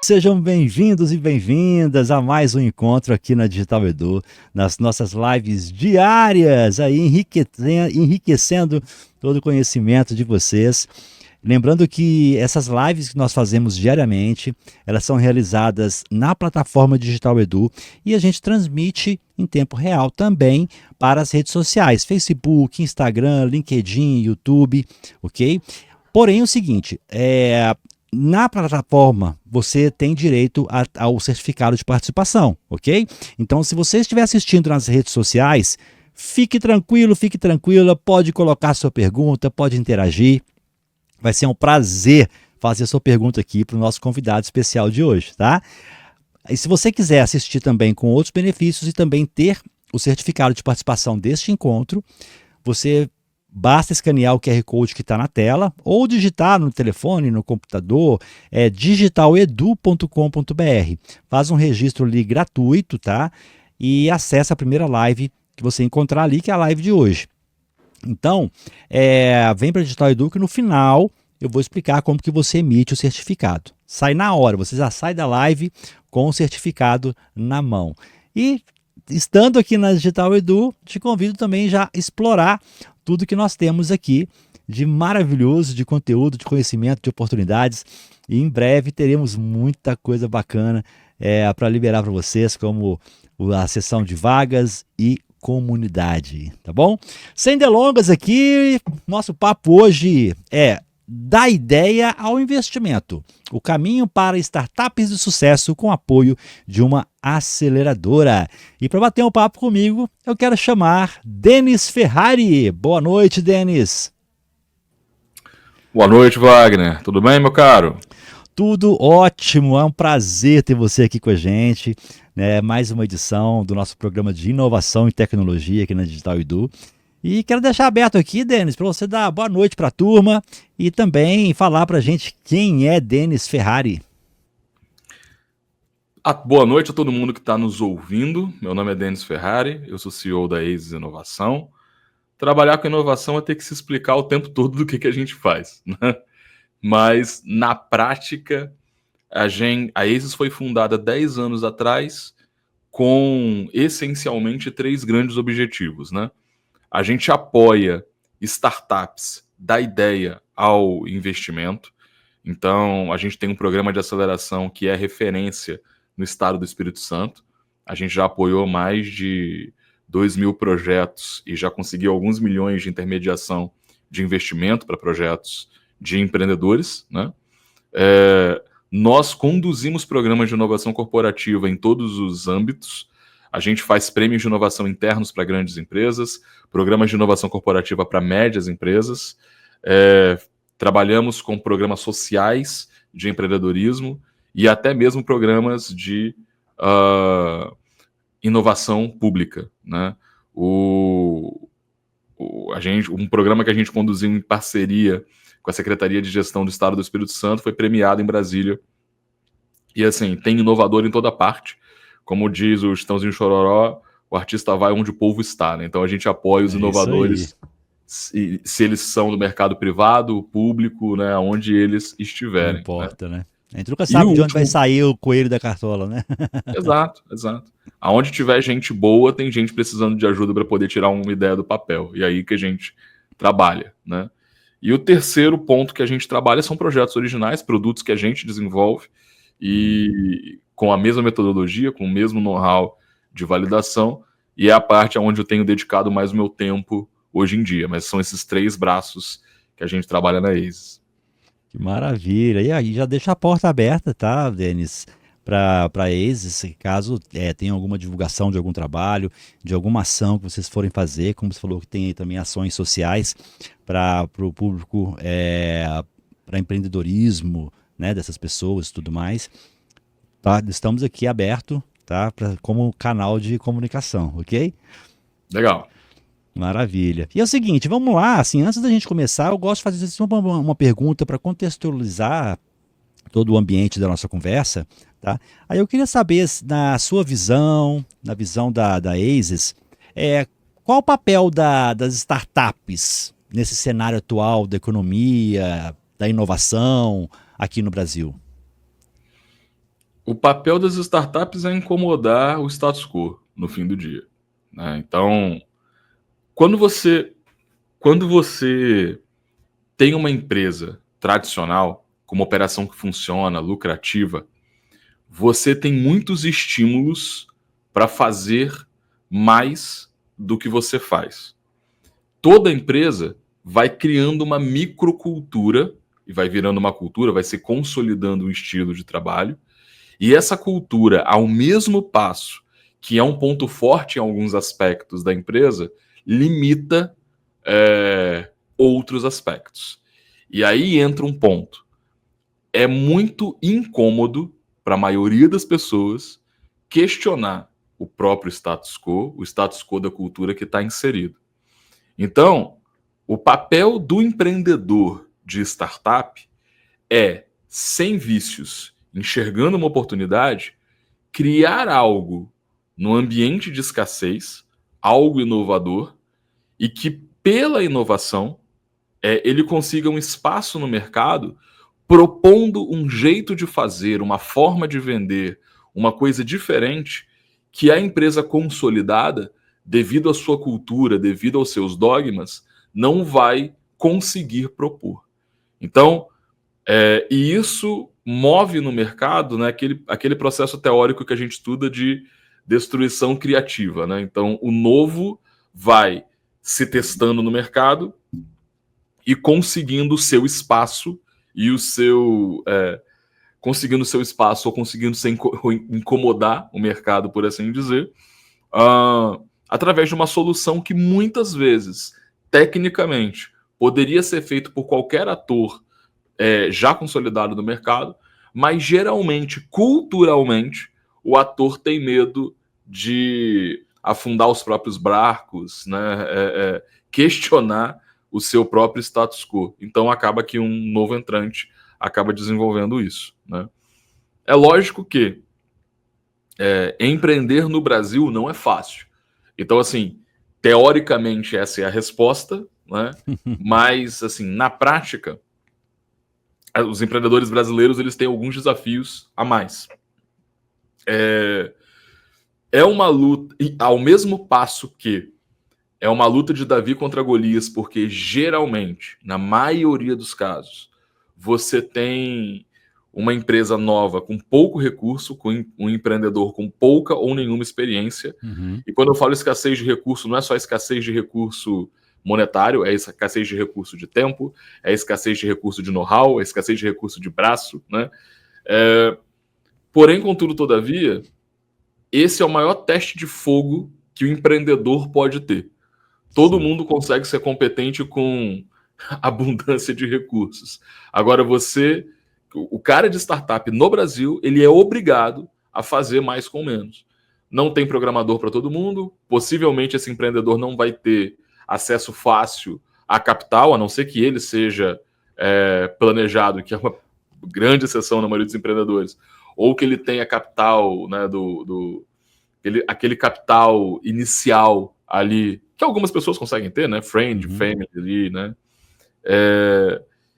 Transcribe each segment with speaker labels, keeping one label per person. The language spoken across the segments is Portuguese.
Speaker 1: Sejam bem-vindos e bem-vindas a mais um encontro aqui na Digital Edu, nas nossas lives diárias, aí enriquecendo todo o conhecimento de vocês. Lembrando que essas lives que nós fazemos diariamente, elas são realizadas na plataforma Digital Edu e a gente transmite em tempo real também para as redes sociais, Facebook, Instagram, LinkedIn, YouTube, ok? Porém, o seguinte, na plataforma você tem direito ao certificado de participação, ok? Então, se você estiver assistindo nas redes sociais, fique tranquila, pode colocar sua pergunta, pode interagir. Vai ser um prazer fazer sua pergunta aqui para o nosso convidado especial de hoje, tá? E se você quiser assistir também com outros benefícios e também ter o certificado de participação deste encontro, você basta escanear o QR Code que está na tela ou digitar no telefone, no computador, digitaledu.com.br. Faz um registro ali gratuito, tá? E acessa a primeira live que você encontrar ali, que é a live de hoje. Então, vem para a Digital Edu que no final eu vou explicar como que você emite o certificado. Sai na hora, você já sai da live com o certificado na mão. E estando aqui na Digital Edu, te convido também já a explorar tudo que nós temos aqui de maravilhoso, de conteúdo, de conhecimento, de oportunidades. E em breve teremos muita coisa bacana para liberar para vocês, como a sessão de vagas e comunidade, tá bom? Sem delongas aqui, nosso papo hoje é da ideia ao investimento, o caminho para startups de sucesso com apoio de uma aceleradora. E para bater um papo comigo, eu quero chamar Denis Ferrari. Boa noite, Denis.
Speaker 2: Boa noite, Wagner. Tudo bem, meu caro?
Speaker 1: Tudo ótimo, é um prazer ter você aqui com a gente, né? Mais uma edição do nosso programa de inovação e tecnologia aqui na Digital Edu. E quero deixar aberto aqui, Denis, para você dar boa noite para a turma e também falar para a gente quem é Denis Ferrari.
Speaker 2: Boa noite a todo mundo que está nos ouvindo. Meu nome é Denis Ferrari, eu sou CEO da Aces Inovação. Trabalhar com inovação é ter que se explicar o tempo todo do que a gente faz, né? Mas, na prática, a Aces foi fundada 10 anos atrás com, essencialmente, 3 grandes objetivos, né? A gente apoia startups da ideia ao investimento. Então, a gente tem um programa de aceleração que é referência no estado do Espírito Santo. A gente já apoiou mais de 2.000 projetos e já conseguiu alguns milhões de intermediação de investimento para projetos de empreendedores, né? Nós conduzimos programas de inovação corporativa em todos os âmbitos. A gente faz prêmios de inovação internos para grandes empresas, programas de inovação corporativa para médias empresas, trabalhamos com programas sociais de empreendedorismo e até mesmo programas de inovação pública, né? Um programa que a gente conduziu em parceria com a Secretaria de Gestão do Estado do Espírito Santo foi premiado em Brasília. E assim, tem inovador em toda parte. Como diz o Chitãozinho Chororó, o artista vai onde o povo está, né? Então a gente apoia os inovadores, se eles são do mercado privado, público, né? Onde eles estiverem.
Speaker 1: Não importa, né? A gente nunca sabe de onde vai sair o coelho da cartola, né?
Speaker 2: Exato. Aonde tiver gente boa, tem gente precisando de ajuda para poder tirar uma ideia do papel. E aí que a gente trabalha, né? E o terceiro ponto que a gente trabalha são projetos originais, produtos que a gente desenvolve e com a mesma metodologia, com o mesmo know-how de validação, e é a parte onde eu tenho dedicado mais o meu tempo hoje em dia. Mas são esses 3 braços que a gente trabalha na Aces.
Speaker 1: Que maravilha. E aí já deixa a porta aberta, tá, Denis? Para a Aces, caso tenha alguma divulgação de algum trabalho, de alguma ação que vocês forem fazer, como você falou que tem aí também ações sociais para o público, para empreendedorismo, né, dessas pessoas e tudo mais. Tá? Estamos aqui aberto, tá, como canal de comunicação, ok?
Speaker 2: Legal.
Speaker 1: Maravilha. E é o seguinte, vamos lá, assim, antes da gente começar, eu gosto de fazer uma pergunta para contextualizar todo o ambiente da nossa conversa, tá? Aí eu queria saber, na sua visão, na visão da Aces, qual o papel das startups nesse cenário atual da economia, da inovação aqui no Brasil?
Speaker 2: O papel das startups é incomodar o status quo no fim do dia, né? Então, quando você, quando você tem uma empresa tradicional, com uma operação que funciona, lucrativa, você tem muitos estímulos para fazer mais do que você faz. Toda empresa vai criando uma microcultura e vai virando uma cultura, vai se consolidando um estilo de trabalho. E essa cultura, ao mesmo passo que é um ponto forte em alguns aspectos da empresa, limita outros aspectos. E aí entra um ponto. É muito incômodo para a maioria das pessoas questionar o próprio status quo, o status quo da cultura que está inserido. Então, o papel do empreendedor de startup é, sem vícios, enxergando uma oportunidade, criar algo no ambiente de escassez, algo inovador, e que pela inovação ele consiga um espaço no mercado propondo um jeito de fazer, uma forma de vender, uma coisa diferente que a empresa consolidada, devido à sua cultura, devido aos seus dogmas, não vai conseguir propor. Então, e isso move no mercado, né, aquele processo teórico que a gente estuda de destruição criativa, né? Então, o novo vai se testando no mercado e conseguindo o seu espaço e o seu conseguindo o seu espaço ou conseguindo incomodar o mercado, por assim dizer, através de uma solução que muitas vezes, tecnicamente, poderia ser feito por qualquer ator já consolidado no mercado, mas geralmente, culturalmente, o ator tem medo de afundar os próprios barcos, né? Questionar o seu próprio status quo. Então acaba que um novo entrante acaba desenvolvendo isso, né? É lógico que empreender no Brasil não é fácil. Então, assim, teoricamente essa é a resposta, né? Mas, assim, na prática, os empreendedores brasileiros eles têm alguns desafios a mais. É uma luta, e ao mesmo passo que é uma luta de Davi contra Golias, porque geralmente, na maioria dos casos, você tem uma empresa nova com pouco recurso, com um empreendedor com pouca ou nenhuma experiência.
Speaker 1: Uhum.
Speaker 2: E quando eu falo escassez de recurso, não é só escassez de recurso monetário, é escassez de recurso de tempo, é escassez de recurso de know-how, é escassez de recurso de braço, né? Porém, contudo, todavia, esse é o maior teste de fogo que o empreendedor pode ter. Todo mundo consegue ser competente com abundância de recursos. Agora o cara de startup no Brasil, ele é obrigado a fazer mais com menos. Não tem programador para todo mundo, possivelmente esse empreendedor não vai ter acesso fácil a capital, a não ser que ele seja planejado, que é uma grande exceção na maioria dos empreendedores, ou que ele tenha capital, né, aquele capital inicial ali, que algumas pessoas conseguem ter, né? Friend, family ali, né?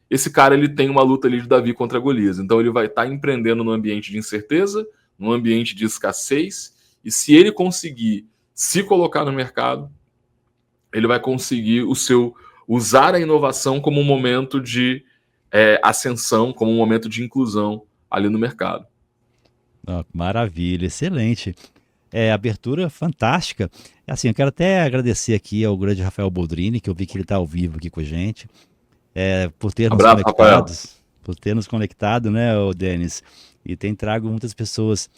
Speaker 2: Esse cara, ele tem uma luta ali de Davi contra Golias. Então, ele vai estar empreendendo num ambiente de incerteza, num ambiente de escassez, e se ele conseguir se colocar no mercado, ele vai conseguir usar a inovação como um momento de ascensão, como um momento de inclusão ali no mercado.
Speaker 1: Oh, maravilha, excelente. Abertura fantástica. Assim, eu quero até agradecer aqui ao grande Rafael Boldrini, que eu vi que ele está ao vivo aqui com a gente, por ter nos
Speaker 2: Abraço, Rafael.
Speaker 1: por ter nos conectado, né, Denis? E tem trago muitas pessoas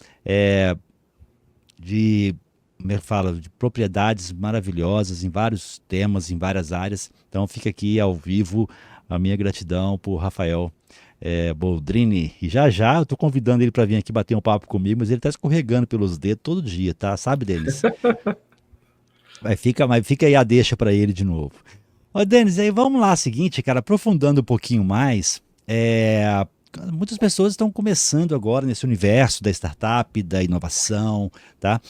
Speaker 1: como é que fala, de propriedades maravilhosas em vários temas, em várias áreas. Então fica aqui ao vivo a minha gratidão por Rafael Boldrini. E já eu tô convidando ele para vir aqui bater um papo comigo, mas ele tá escorregando pelos dedos todo dia, tá? Sabe, Denis? Mas fica aí a deixa para ele de novo. Ô, Denis, aí vamos lá, seguinte, cara, aprofundando um pouquinho mais, muitas pessoas estão começando agora nesse universo da startup, da inovação, tá?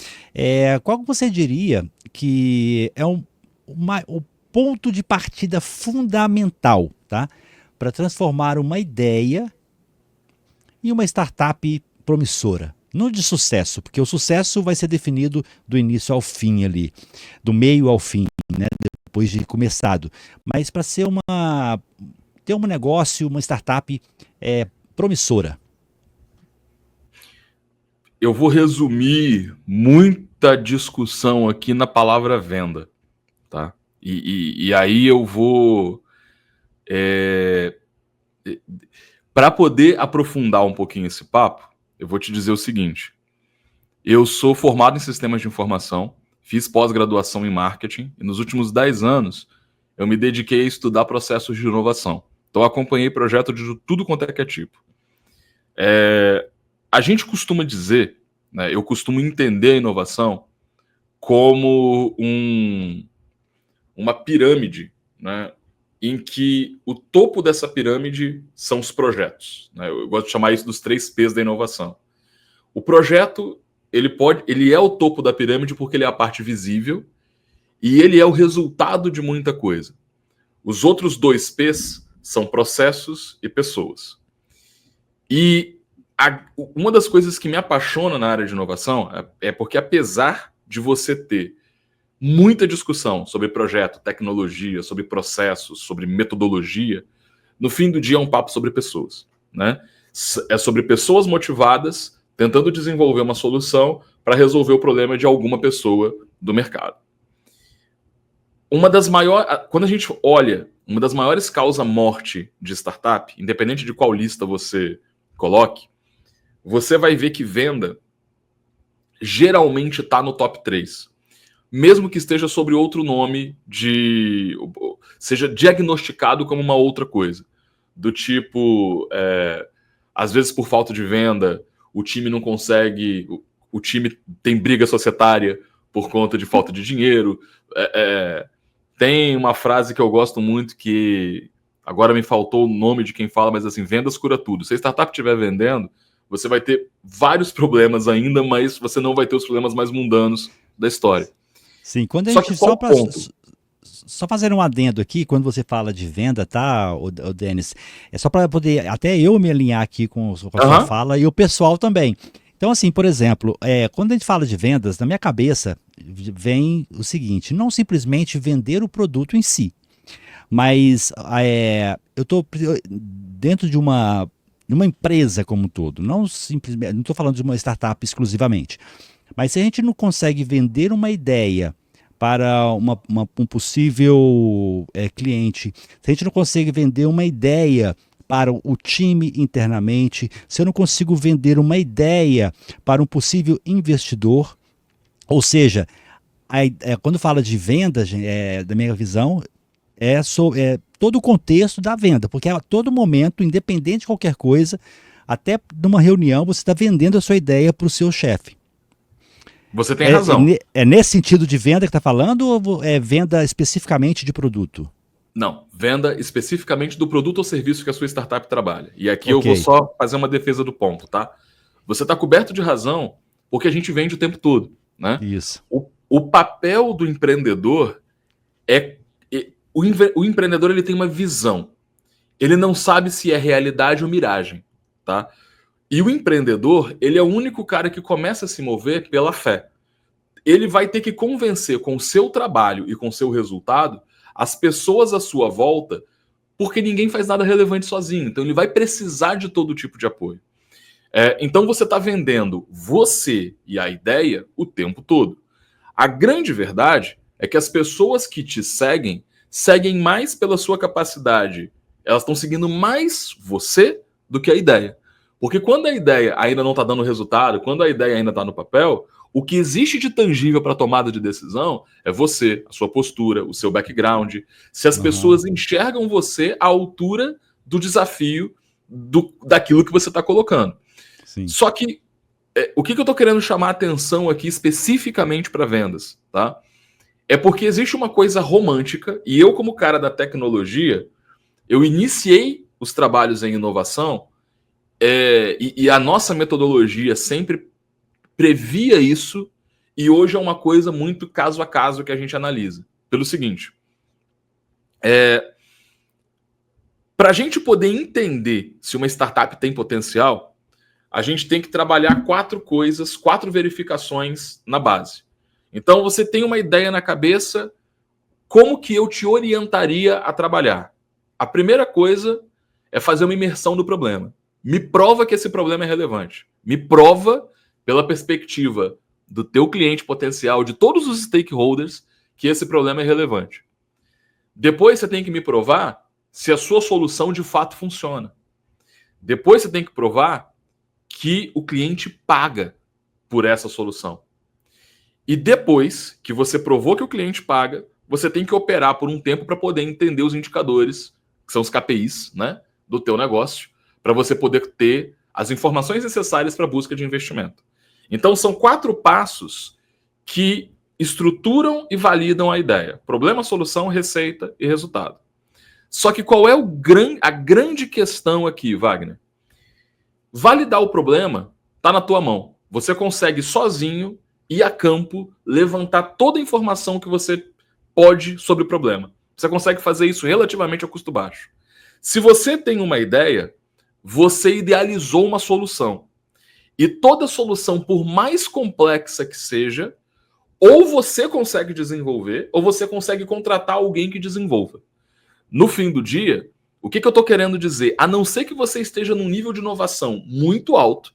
Speaker 1: Qual que você diria que é o ponto de partida fundamental, tá? Para transformar uma ideia em uma startup promissora. Não de sucesso, porque o sucesso vai ser definido do início ao fim ali, do meio ao fim, né? Depois de começado. Mas para ter um negócio, uma startup promissora.
Speaker 2: Eu vou resumir muita discussão aqui na palavra venda, tá? E aí eu vou... Para poder aprofundar um pouquinho esse papo, eu vou te dizer o seguinte. Eu sou formado em sistemas de informação, fiz pós-graduação em marketing, e nos últimos 10 anos eu me dediquei a estudar processos de inovação. Então, acompanhei projetos de tudo quanto é que é tipo. A gente costuma dizer, né, eu costumo entender a inovação como uma pirâmide, né, em que o topo dessa pirâmide são os projetos, né? Eu gosto de chamar isso dos 3 P's da inovação. O projeto, ele é o topo da pirâmide porque ele é a parte visível e ele é o resultado de muita coisa. Os outros 2 P's são processos e pessoas. E uma das coisas que me apaixona na área de inovação é porque, apesar de você ter muita discussão sobre projeto, tecnologia, sobre processos, sobre metodologia, no fim do dia é um papo sobre pessoas, né? É sobre pessoas motivadas tentando desenvolver uma solução para resolver o problema de alguma pessoa do mercado. Quando a gente olha, uma das maiores causas-morte de startup, independente de qual lista você coloque, você vai ver que venda geralmente está no top 3. Mesmo que esteja sobre outro nome, seja diagnosticado como uma outra coisa. Do tipo, às vezes por falta de venda, o time não consegue, o time tem briga societária por conta de falta de dinheiro. Tem uma frase que eu gosto muito que agora me faltou o nome de quem fala, mas assim, vendas cura tudo. Se a startup estiver vendendo, você vai ter vários problemas ainda, mas você não vai ter os problemas mais mundanos da história.
Speaker 1: Sim, quando a
Speaker 2: Só
Speaker 1: gente
Speaker 2: que qual o ponto?
Speaker 1: só fazer um adendo aqui, quando você fala de venda, tá, o Denis? É só para poder até eu me alinhar aqui com a sua fala e o pessoal também. Então, assim, por exemplo, quando a gente fala de vendas, na minha cabeça vem o seguinte: não simplesmente vender o produto em si, mas eu estou dentro de uma empresa como um todo, não simplesmente, não estou falando de uma startup exclusivamente, mas se a gente não consegue vender uma ideia para um possível cliente, se a gente não consegue vender uma ideia para o time internamente, se eu não consigo vender uma ideia para um possível investidor, ou seja, quando fala de venda, da minha visão, é todo o contexto da venda, porque a todo momento, independente de qualquer coisa, até numa reunião, você está vendendo a sua ideia para o seu chefe.
Speaker 2: Você tem razão.
Speaker 1: É nesse sentido de venda que está falando ou é venda especificamente de produto?
Speaker 2: Não, venda especificamente do produto ou serviço que a sua startup trabalha. E aqui eu vou só fazer uma defesa do ponto, tá? Você está coberto de razão porque a gente vende o tempo todo, né?
Speaker 1: Isso.
Speaker 2: O papel do empreendedor o empreendedor ele tem uma visão. Ele não sabe se é realidade ou miragem, tá? E o empreendedor, ele é o único cara que começa a se mover pela fé. Ele vai ter que convencer com o seu trabalho e com o seu resultado as pessoas à sua volta, porque ninguém faz nada relevante sozinho. Então ele vai precisar de todo tipo de apoio. Então você está vendendo você e a ideia o tempo todo. A grande verdade é que as pessoas que te seguem mais pela sua capacidade. Elas estão seguindo mais você do que a ideia. Porque quando a ideia ainda não está dando resultado, quando a ideia ainda está no papel, o que existe de tangível para a tomada de decisão é você, a sua postura, o seu background. Se as pessoas enxergam você à altura do desafio daquilo que você está colocando.
Speaker 1: Sim.
Speaker 2: Só que o que eu estou querendo chamar a atenção aqui especificamente para vendas, tá? É porque existe uma coisa romântica, e eu, como cara da tecnologia, eu iniciei os trabalhos em inovação e a nossa metodologia sempre previa isso, e hoje é uma coisa muito caso a caso que a gente analisa. Pelo seguinte, para a gente poder entender se uma startup tem potencial, a gente tem que trabalhar 4 coisas, 4 verificações na base. Então, você tem uma ideia na cabeça, como que eu te orientaria a trabalhar? A primeira coisa é fazer uma imersão do problema. Me prova que esse problema é relevante. Me prova, pela perspectiva do teu cliente potencial, de todos os stakeholders, que esse problema é relevante. Depois você tem que me provar se a sua solução de fato funciona. Depois você tem que provar que o cliente paga por essa solução. E depois que você provou que o cliente paga, você tem que operar por um tempo para poder entender os indicadores, que são os KPIs, né, do teu negócio, para você poder ter as informações necessárias para a busca de investimento. Então, são 4 passos que estruturam e validam a ideia. Problema, solução, receita e resultado. Só que qual é a grande questão aqui, Wagner? Validar o problema está na tua mão. Você consegue sozinho ir a campo, levantar toda a informação que você pode sobre o problema. Você consegue fazer isso relativamente a custo baixo. Se você tem uma ideia, você idealizou uma solução. E toda solução, por mais complexa que seja, ou você consegue desenvolver, ou você consegue contratar alguém que desenvolva. No fim do dia, o que eu estou querendo dizer? A não ser que você esteja num nível de inovação muito alto,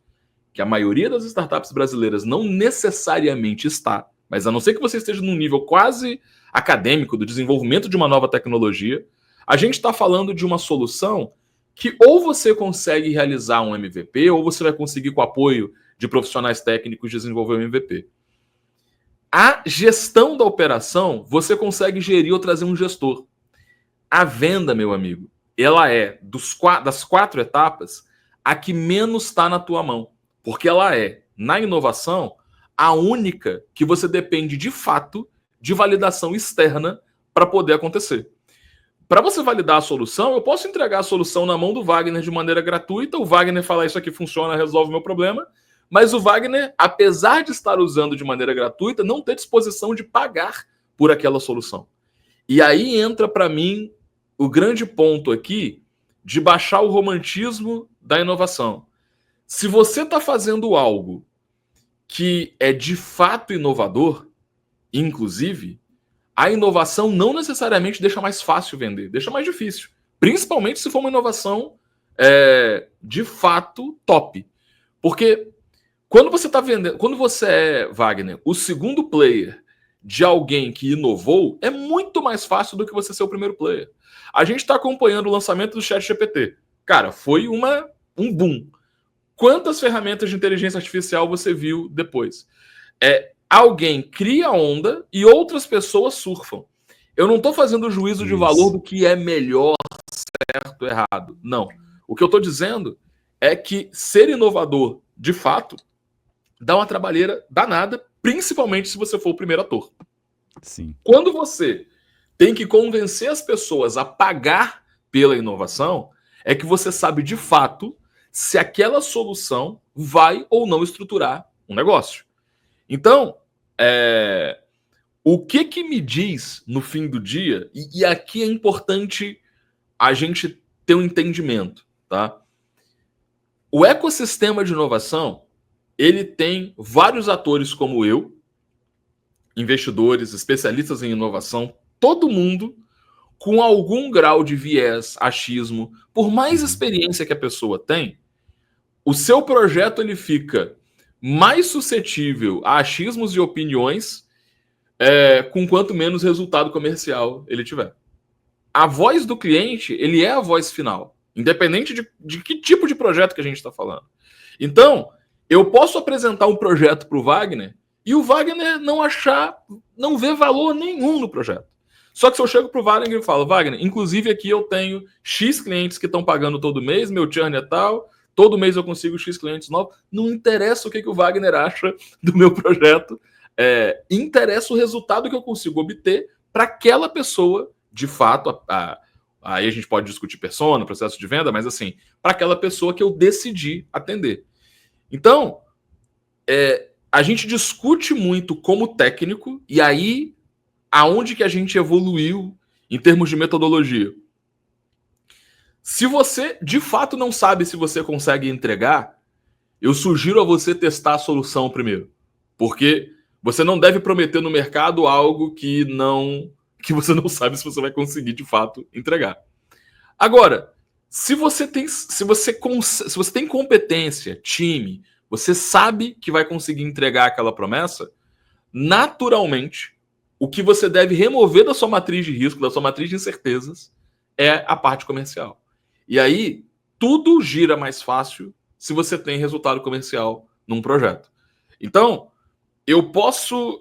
Speaker 2: que a maioria das startups brasileiras não necessariamente está, mas a não ser que você esteja num nível quase acadêmico do desenvolvimento de uma nova tecnologia, a gente está falando de uma solução que ou você consegue realizar um MVP, ou você vai conseguir, com o apoio de profissionais técnicos, desenvolver um MVP. A gestão da operação, você consegue gerir ou trazer um gestor. A venda, meu amigo, ela é, das 4 etapas, a que menos está na tua mão. Porque ela é, na inovação, a única que você depende, de fato, de validação externa para poder acontecer. Para você validar a solução, eu posso entregar a solução na mão do Wagner de maneira gratuita, o Wagner falar isso aqui funciona, resolve o meu problema, mas o Wagner, apesar de estar usando de maneira gratuita, não ter disposição de pagar por aquela solução. E aí entra para mim o grande ponto aqui de baixar o romantismo da inovação. Se você está fazendo algo que é de fato inovador, inclusive, a inovação não necessariamente deixa mais fácil vender, deixa mais difícil. Principalmente se for uma inovação de fato top. Porque quando você está vendendo, quando você é, Wagner, o segundo player de alguém que inovou, é muito mais fácil do que você ser o primeiro player. A gente está acompanhando o lançamento do ChatGPT. Cara, foi um boom. Quantas ferramentas de inteligência artificial você viu depois? Alguém cria onda e outras pessoas surfam. Eu não estou fazendo juízo de valor do que é melhor, certo, ou errado. Não. O que eu estou dizendo é que ser inovador, de fato, dá uma trabalheira danada, principalmente se você for o primeiro ator.
Speaker 1: Sim.
Speaker 2: Quando você tem que convencer as pessoas a pagar pela inovação, é que você sabe de fato se aquela solução vai ou não estruturar um negócio. Então, o que me diz no fim do dia, e aqui é importante a gente ter um entendimento, tá? O ecossistema de inovação, ele tem vários atores como eu, investidores, especialistas em inovação, todo mundo com algum grau de viés, achismo, por mais experiência que a pessoa tem, o seu projeto ele fica mais suscetível a achismos e opiniões com quanto menos resultado comercial ele tiver. A voz do cliente, ele é a voz final, independente de que tipo de projeto que a gente está falando. Então, eu posso apresentar um projeto para o Wagner e o Wagner não vê valor nenhum no projeto. Só que se eu chego para o Wagner e falo, Wagner, inclusive aqui eu tenho X clientes que estão pagando todo mês, meu churn é tal, todo mês eu consigo X clientes novos, não interessa o que o Wagner acha do meu projeto, interessa o resultado que eu consigo obter para aquela pessoa, de fato, aí a gente pode discutir persona, processo de venda, mas assim, para aquela pessoa que eu decidi atender. Então, a gente discute muito como técnico, e aí, aonde que a gente evoluiu em termos de metodologia? Se você, de fato, não sabe se você consegue entregar, eu sugiro a você testar a solução primeiro. Porque você não deve prometer no mercado algo que você não sabe se você vai conseguir de fato entregar. Agora, se você tem competência, time, você sabe que vai conseguir entregar aquela promessa, naturalmente, o que você deve remover da sua matriz de risco, da sua matriz de incertezas, é a parte comercial. E aí, tudo gira mais fácil se você tem resultado comercial num projeto. Então, eu posso...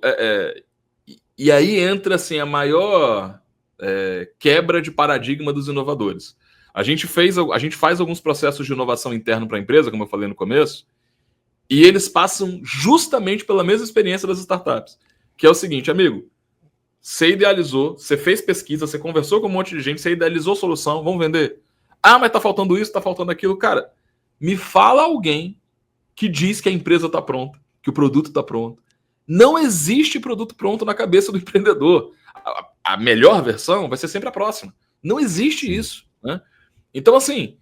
Speaker 2: e aí entra assim, a maior quebra de paradigma dos inovadores. A gente faz alguns processos de inovação interno para a empresa, como eu falei no começo, e eles passam justamente pela mesma experiência das startups, que é o seguinte, amigo, você idealizou, você fez pesquisa, você conversou com um monte de gente, você idealizou solução, vamos vender. Ah, mas tá faltando isso, tá faltando aquilo. Cara, me fala alguém que diz que a empresa tá pronta, que o produto tá pronto. Não existe produto pronto na cabeça do empreendedor. A melhor versão vai ser sempre a próxima. Não existe isso, né? Então, assim,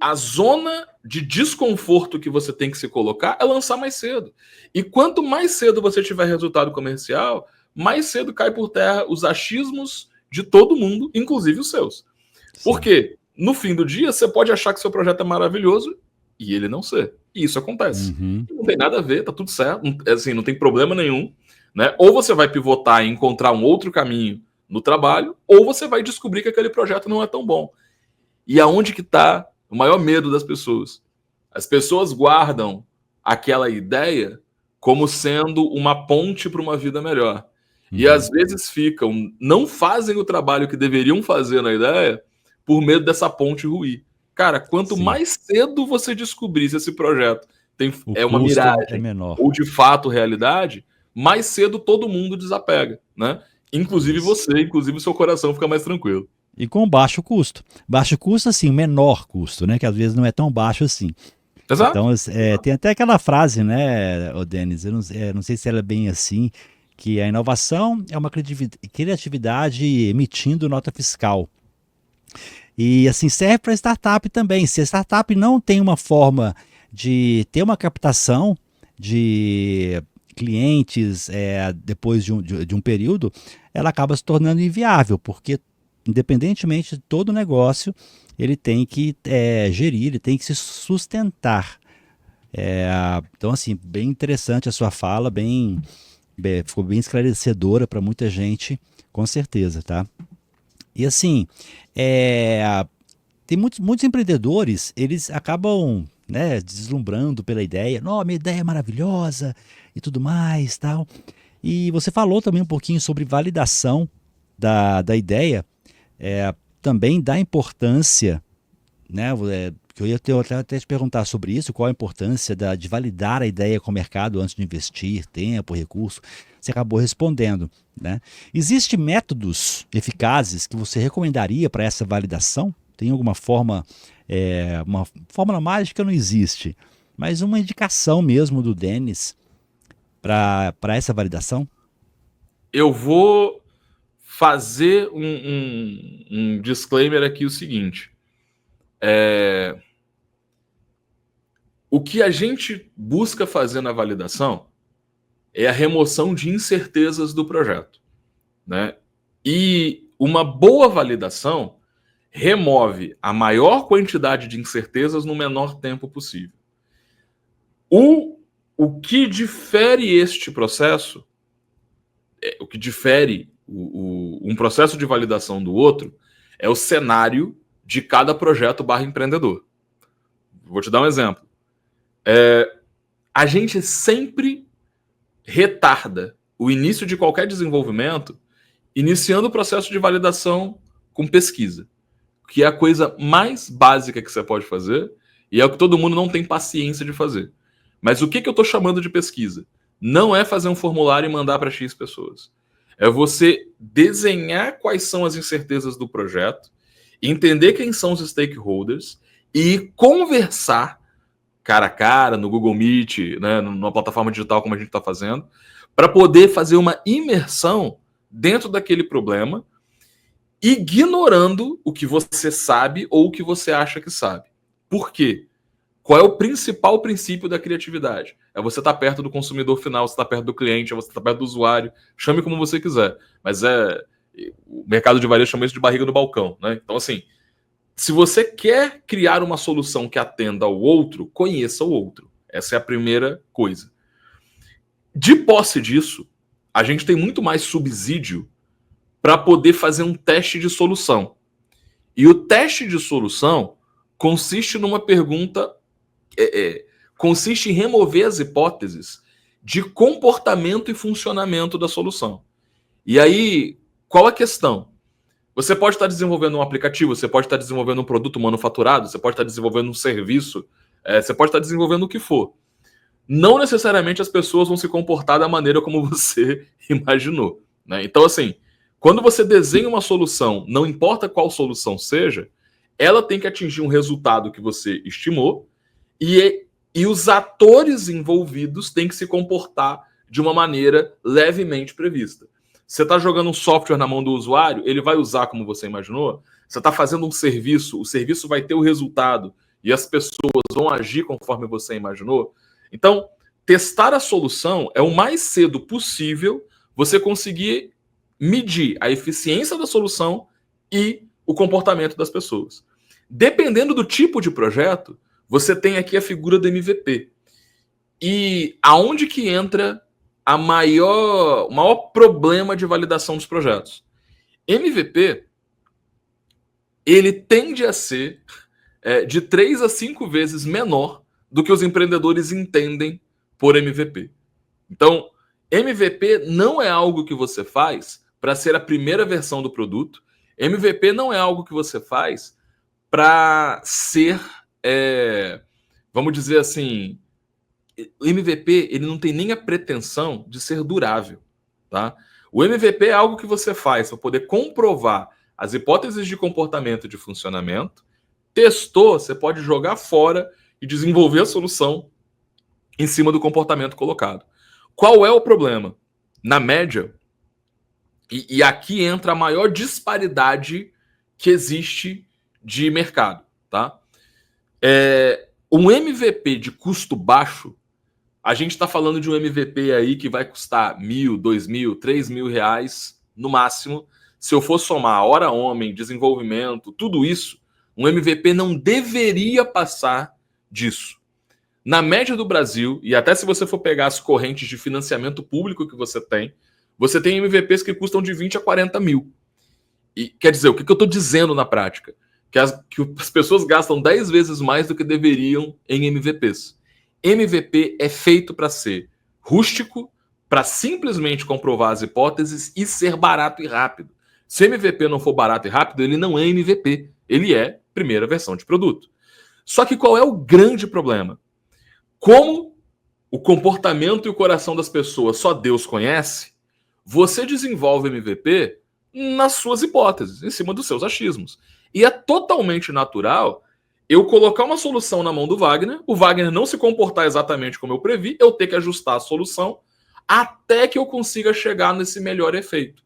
Speaker 2: a zona de desconforto que você tem que se colocar é lançar mais cedo. E quanto mais cedo você tiver resultado comercial, mais cedo cai por terra os achismos de todo mundo, inclusive os seus. Porque, no fim do dia, você pode achar que seu projeto é maravilhoso e ele não ser. E isso acontece.
Speaker 1: Uhum.
Speaker 2: Não tem nada a ver, tá tudo certo. Assim, não tem problema nenhum. Né? Ou você vai pivotar e encontrar um outro caminho no trabalho, ou você vai descobrir que aquele projeto não é tão bom. E aonde que está o maior medo das pessoas? As pessoas guardam aquela ideia como sendo uma ponte para uma vida melhor. E às vezes não fazem o trabalho que deveriam fazer na ideia por medo dessa ponte ruir. Cara, quanto mais cedo você descobrir se esse projeto é uma miragem ou de fato realidade, mais cedo todo mundo desapega, né? Inclusive você, inclusive o seu coração fica mais tranquilo.
Speaker 1: E com baixo custo. Baixo custo, assim, menor custo, né? Que às vezes não é tão baixo assim.
Speaker 2: Exato.
Speaker 1: Então, tem até aquela frase, né, Denis? Eu não sei se ela é bem assim, que a inovação é uma criatividade emitindo nota fiscal. E, assim, serve para startup também. Se a startup não tem uma forma de ter uma captação de clientes depois de um período, ela acaba se tornando inviável, porque independentemente de todo negócio, ele tem que gerir, ele tem que se sustentar. Então, assim, bem interessante a sua fala, ficou bem esclarecedora para muita gente, com certeza, tá? E assim, tem muitos empreendedores, eles acabam, né, deslumbrando pela ideia, minha ideia é maravilhosa e tudo mais, tal. E você falou também um pouquinho sobre validação da ideia, também da importância, né, que eu ia até te perguntar sobre isso, qual a importância de validar a ideia com o mercado antes de investir tempo, recurso. Você acabou respondendo, né? Existem métodos eficazes que você recomendaria para essa validação? Tem alguma forma, uma fórmula mágica não existe, mas uma indicação mesmo do Denis para essa validação?
Speaker 2: Eu vou fazer um disclaimer aqui, o seguinte. O que a gente busca fazer na validação é a remoção de incertezas do projeto, né? E uma boa validação remove a maior quantidade de incertezas no menor tempo possível. O que difere este processo, o que difere um processo de validação do outro, é o cenário de cada projeto / empreendedor. Vou te dar um exemplo. A gente sempre retarda o início de qualquer desenvolvimento iniciando o processo de validação com pesquisa, que é a coisa mais básica que você pode fazer e é o que todo mundo não tem paciência de fazer. Mas o que eu estou chamando de pesquisa? Não é fazer um formulário e mandar para X pessoas. É você desenhar quais são as incertezas do projeto, entender quem são os stakeholders e conversar cara a cara, no Google Meet, né, numa plataforma digital como a gente está fazendo, para poder fazer uma imersão dentro daquele problema, ignorando o que você sabe ou o que você acha que sabe. Por quê? Qual é o principal princípio da criatividade? É você estar perto do consumidor final, você estar perto do cliente, é você estar perto do usuário, chame como você quiser. Mas o mercado de varejo chama isso de barriga no balcão, né? Então, assim, se você quer criar uma solução que atenda ao outro, conheça o outro. Essa é a primeira coisa. De posse disso, a gente tem muito mais subsídio para poder fazer um teste de solução. E o teste de solução consiste numa pergunta, consiste em remover as hipóteses de comportamento e funcionamento da solução. E aí, qual a questão? Você pode estar desenvolvendo um aplicativo, você pode estar desenvolvendo um produto manufaturado, você pode estar desenvolvendo um serviço, você pode estar desenvolvendo o que for. Não necessariamente as pessoas vão se comportar da maneira como você imaginou, né? Então, assim, quando você desenha uma solução, não importa qual solução seja, ela tem que atingir um resultado que você estimou e os atores envolvidos têm que se comportar de uma maneira levemente prevista. Você está jogando um software na mão do usuário, ele vai usar como você imaginou? Você está fazendo um serviço, o serviço vai ter o resultado e as pessoas vão agir conforme você imaginou? Então, testar a solução é o mais cedo possível você conseguir medir a eficiência da solução e o comportamento das pessoas. Dependendo do tipo de projeto, você tem aqui a figura do MVP. E aonde que entra o maior problema de validação dos projetos? MVP, ele tende a ser de 3 a 5 vezes menor do que os empreendedores entendem por MVP. Então, MVP não é algo que você faz para ser a primeira versão do produto. MVP não é algo que você faz para ser, vamos dizer assim, o MVP ele não tem nem a pretensão de ser durável, tá? O MVP é algo que você faz para poder comprovar as hipóteses de comportamento e de funcionamento. Testou, você pode jogar fora e desenvolver a solução em cima do comportamento colocado. Qual é o problema? Na média, e aqui entra a maior disparidade que existe de mercado, tá? Um MVP de custo baixo, a gente está falando de um MVP aí que vai custar R$1.000, R$2.000, R$3.000 no máximo. Se eu for somar hora homem, desenvolvimento, tudo isso, um MVP não deveria passar disso. Na média do Brasil, e até se você for pegar as correntes de financiamento público que você tem MVPs que custam de 20 a 40 mil. E quer dizer, o que eu estou dizendo na prática? Que as pessoas gastam 10 vezes mais do que deveriam em MVPs. MVP é feito para ser rústico, para simplesmente comprovar as hipóteses e ser barato e rápido. Se MVP não for barato e rápido, ele não é MVP. Ele é primeira versão de produto. Só que qual é o grande problema? Como o comportamento e o coração das pessoas só Deus conhece, você desenvolve MVP nas suas hipóteses, em cima dos seus achismos. E é totalmente natural eu colocar uma solução na mão do Wagner, o Wagner não se comportar exatamente como eu previ, eu ter que ajustar a solução até que eu consiga chegar nesse melhor efeito.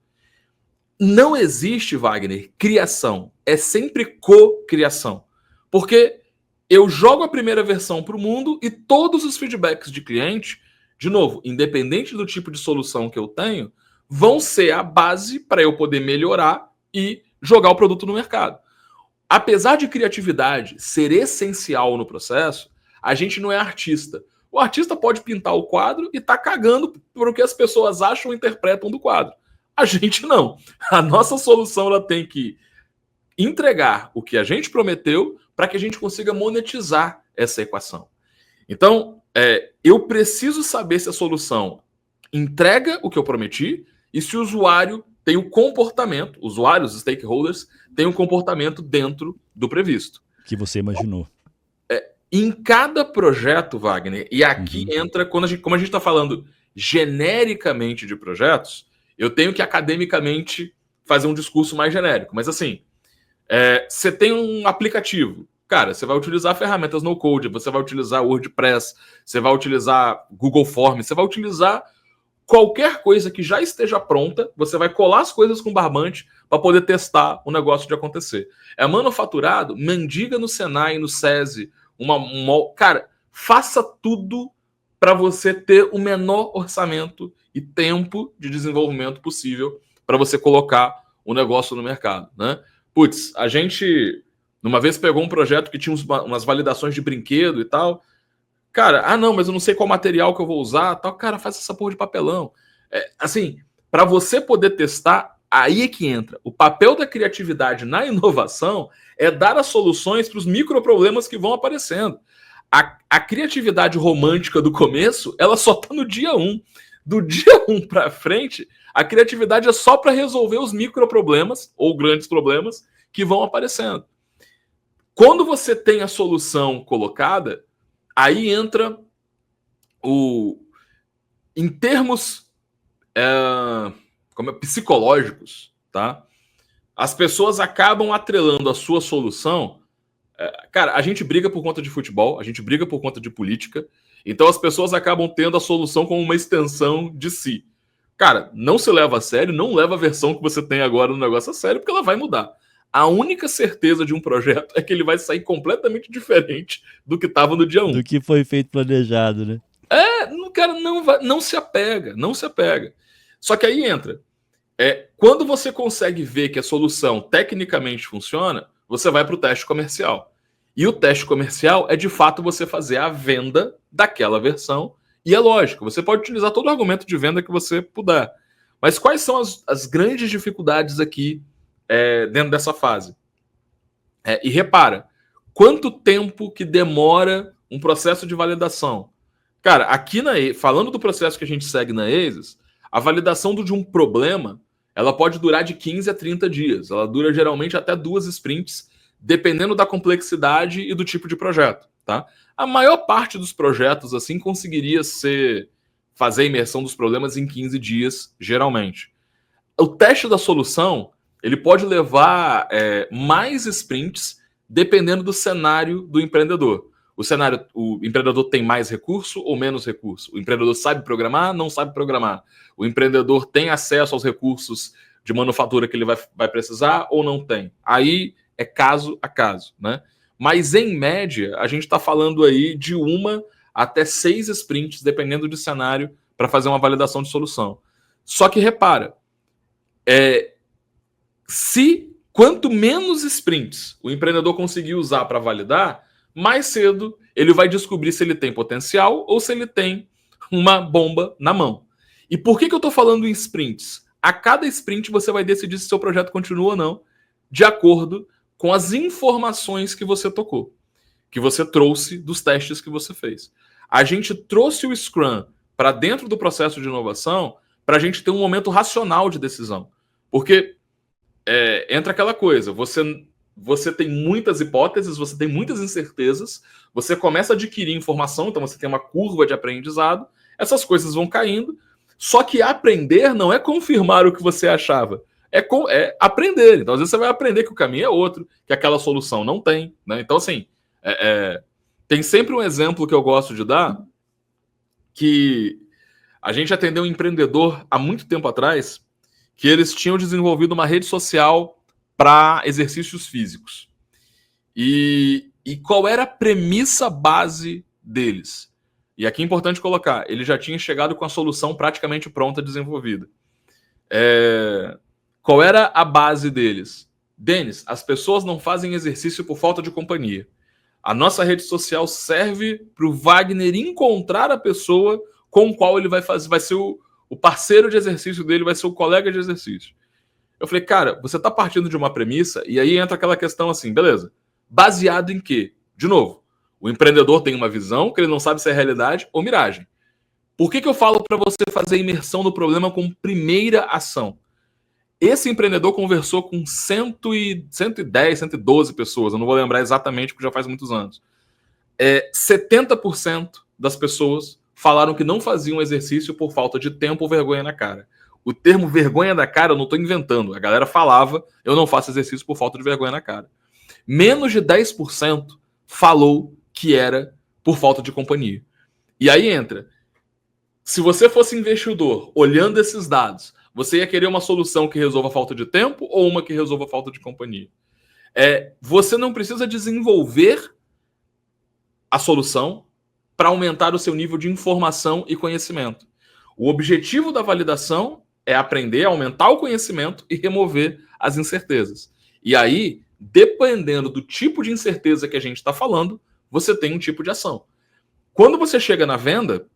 Speaker 2: Não existe, Wagner, criação. É sempre co-criação. Porque eu jogo a primeira versão para o mundo e todos os feedbacks de cliente, de novo, independente do tipo de solução que eu tenho, vão ser a base para eu poder melhorar e jogar o produto no mercado. Apesar de criatividade ser essencial no processo, a gente não é artista. O artista pode pintar o quadro e tá cagando por o que as pessoas acham ou interpretam do quadro. A gente não. A nossa solução ela tem que entregar o que a gente prometeu para que a gente consiga monetizar essa equação. Então, eu preciso saber se a solução entrega o que eu prometi e se o usuário tem o comportamento, usuários, stakeholders, tem um comportamento dentro do previsto.
Speaker 1: Que você imaginou.
Speaker 2: Em cada projeto, Wagner, e aqui entra, como a gente está falando genericamente de projetos, eu tenho que academicamente fazer um discurso mais genérico. Mas assim, você tem um aplicativo, cara, você vai utilizar ferramentas no code, você vai utilizar WordPress, você vai utilizar Google Forms, você vai utilizar qualquer coisa que já esteja pronta, você vai colar as coisas com barbante para poder testar o negócio de acontecer. É manufaturado, mendiga no Senai, no SESI, Cara, faça tudo para você ter o menor orçamento e tempo de desenvolvimento possível para você colocar o negócio no mercado, né? Putz, a gente uma vez pegou um projeto que tinha umas validações de brinquedo e tal. Cara, não, mas eu não sei qual material que eu vou usar, tal. Cara, faz essa porra de papelão. Assim, para você poder testar, aí é que entra. O papel da criatividade na inovação é dar as soluções para os microproblemas que vão aparecendo. A criatividade romântica do começo, ela só tá no dia 1. Do dia 1 para frente, a criatividade é só para resolver os microproblemas ou grandes problemas que vão aparecendo. Quando você tem a solução colocada, aí entra em termos psicológicos, tá? As pessoas acabam atrelando a sua solução. Cara, a gente briga por conta de futebol, a gente briga por conta de política, então as pessoas acabam tendo a solução como uma extensão de si. Cara, não se leva a sério, não leva a versão que você tem agora no negócio a sério, porque ela vai mudar. A única certeza de um projeto é que ele vai sair completamente diferente do que estava no dia 1.
Speaker 1: Do que foi feito planejado, né?
Speaker 2: Cara, não se apega. Só que aí entra. Quando você consegue ver que a solução tecnicamente funciona, você vai para o teste comercial. E o teste comercial é, de fato, você fazer a venda daquela versão. E é lógico, você pode utilizar todo o argumento de venda que você puder. Mas quais são as grandes dificuldades aqui dentro dessa fase? E repara, quanto tempo que demora um processo de validação? Cara, aqui falando do processo que a gente segue na ASIS, a validação de um problema, ela pode durar de 15 a 30 dias. Ela dura geralmente até 2 sprints, dependendo da complexidade e do tipo de projeto, tá? A maior parte dos projetos, assim, conseguiria fazer a imersão dos problemas em 15 dias, geralmente. O teste da solução, ele pode levar mais sprints, dependendo do cenário do empreendedor. O empreendedor tem mais recurso ou menos recurso? O empreendedor sabe programar, não sabe programar? O empreendedor tem acesso aos recursos de manufatura que ele vai precisar ou não tem? Aí é caso a caso, né? Mas, em média, a gente está falando aí de 1 até 6 sprints, dependendo do cenário, para fazer uma validação de solução. Só que, repara, quanto menos sprints o empreendedor conseguir usar para validar, mais cedo ele vai descobrir se ele tem potencial ou se ele tem uma bomba na mão. E por que eu estou falando em sprints? A cada sprint você vai decidir se seu projeto continua ou não, de acordo com as informações que você tocou, que você trouxe dos testes que você fez. A gente trouxe o Scrum para dentro do processo de inovação para a gente ter um momento racional de decisão. Porque entra aquela coisa, você tem muitas hipóteses, você tem muitas incertezas, você começa a adquirir informação, então você tem uma curva de aprendizado, essas coisas vão caindo, só que aprender não é confirmar o que você achava, é aprender. Então, às vezes você vai aprender que o caminho é outro, que aquela solução não tem, né? Então, assim, tem sempre um exemplo que eu gosto de dar, que a gente atendeu um empreendedor há muito tempo atrás, que eles tinham desenvolvido uma rede social para exercícios físicos. E qual era a premissa base deles? E aqui é importante colocar, ele já tinha chegado com a solução praticamente pronta, desenvolvida. Qual era a base deles? Denis, as pessoas não fazem exercício por falta de companhia. A nossa rede social serve para o Wagner encontrar a pessoa com qual ele vai ser o parceiro de exercício dele, vai ser o colega de exercício. Eu falei, cara, você está partindo de uma premissa, e aí entra aquela questão assim, beleza, baseado em quê? De novo, o empreendedor tem uma visão que ele não sabe se é realidade ou miragem. Por que eu falo para você fazer imersão no problema com primeira ação? Esse empreendedor conversou com 110, 112 pessoas, eu não vou lembrar exatamente porque já faz muitos anos. 70% das pessoas falaram que não faziam exercício por falta de tempo ou vergonha na cara. O termo vergonha na cara eu não estou inventando. A galera falava, eu não faço exercício por falta de vergonha na cara. Menos de 10% falou que era por falta de companhia. E aí entra, se você fosse investidor, olhando esses dados, você ia querer uma solução que resolva a falta de tempo ou uma que resolva a falta de companhia? Você não precisa desenvolver a solução para aumentar o seu nível de informação e conhecimento. O objetivo da validação é aprender a aumentar o conhecimento e remover as incertezas. E aí, dependendo do tipo de incerteza que a gente está falando, você tem um tipo de ação. Quando você chega na venda,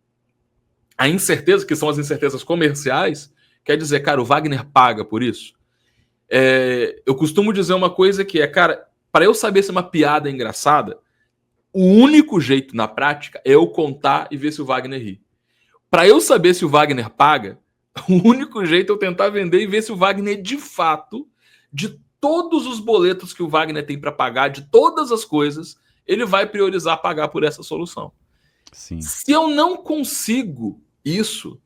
Speaker 2: a incerteza, que são as incertezas comerciais, quer dizer, cara, o Wagner paga por isso? Eu costumo dizer uma coisa que é, cara, para eu saber se uma piada é engraçada, o único jeito na prática é eu contar e ver se o Wagner ri. Para eu saber se o Wagner paga, o único jeito é eu tentar vender e ver se o Wagner, de fato, de todos os boletos que o Wagner tem para pagar, de todas as coisas, ele vai priorizar pagar por essa solução.
Speaker 1: Sim.
Speaker 2: Se eu não consigo isso,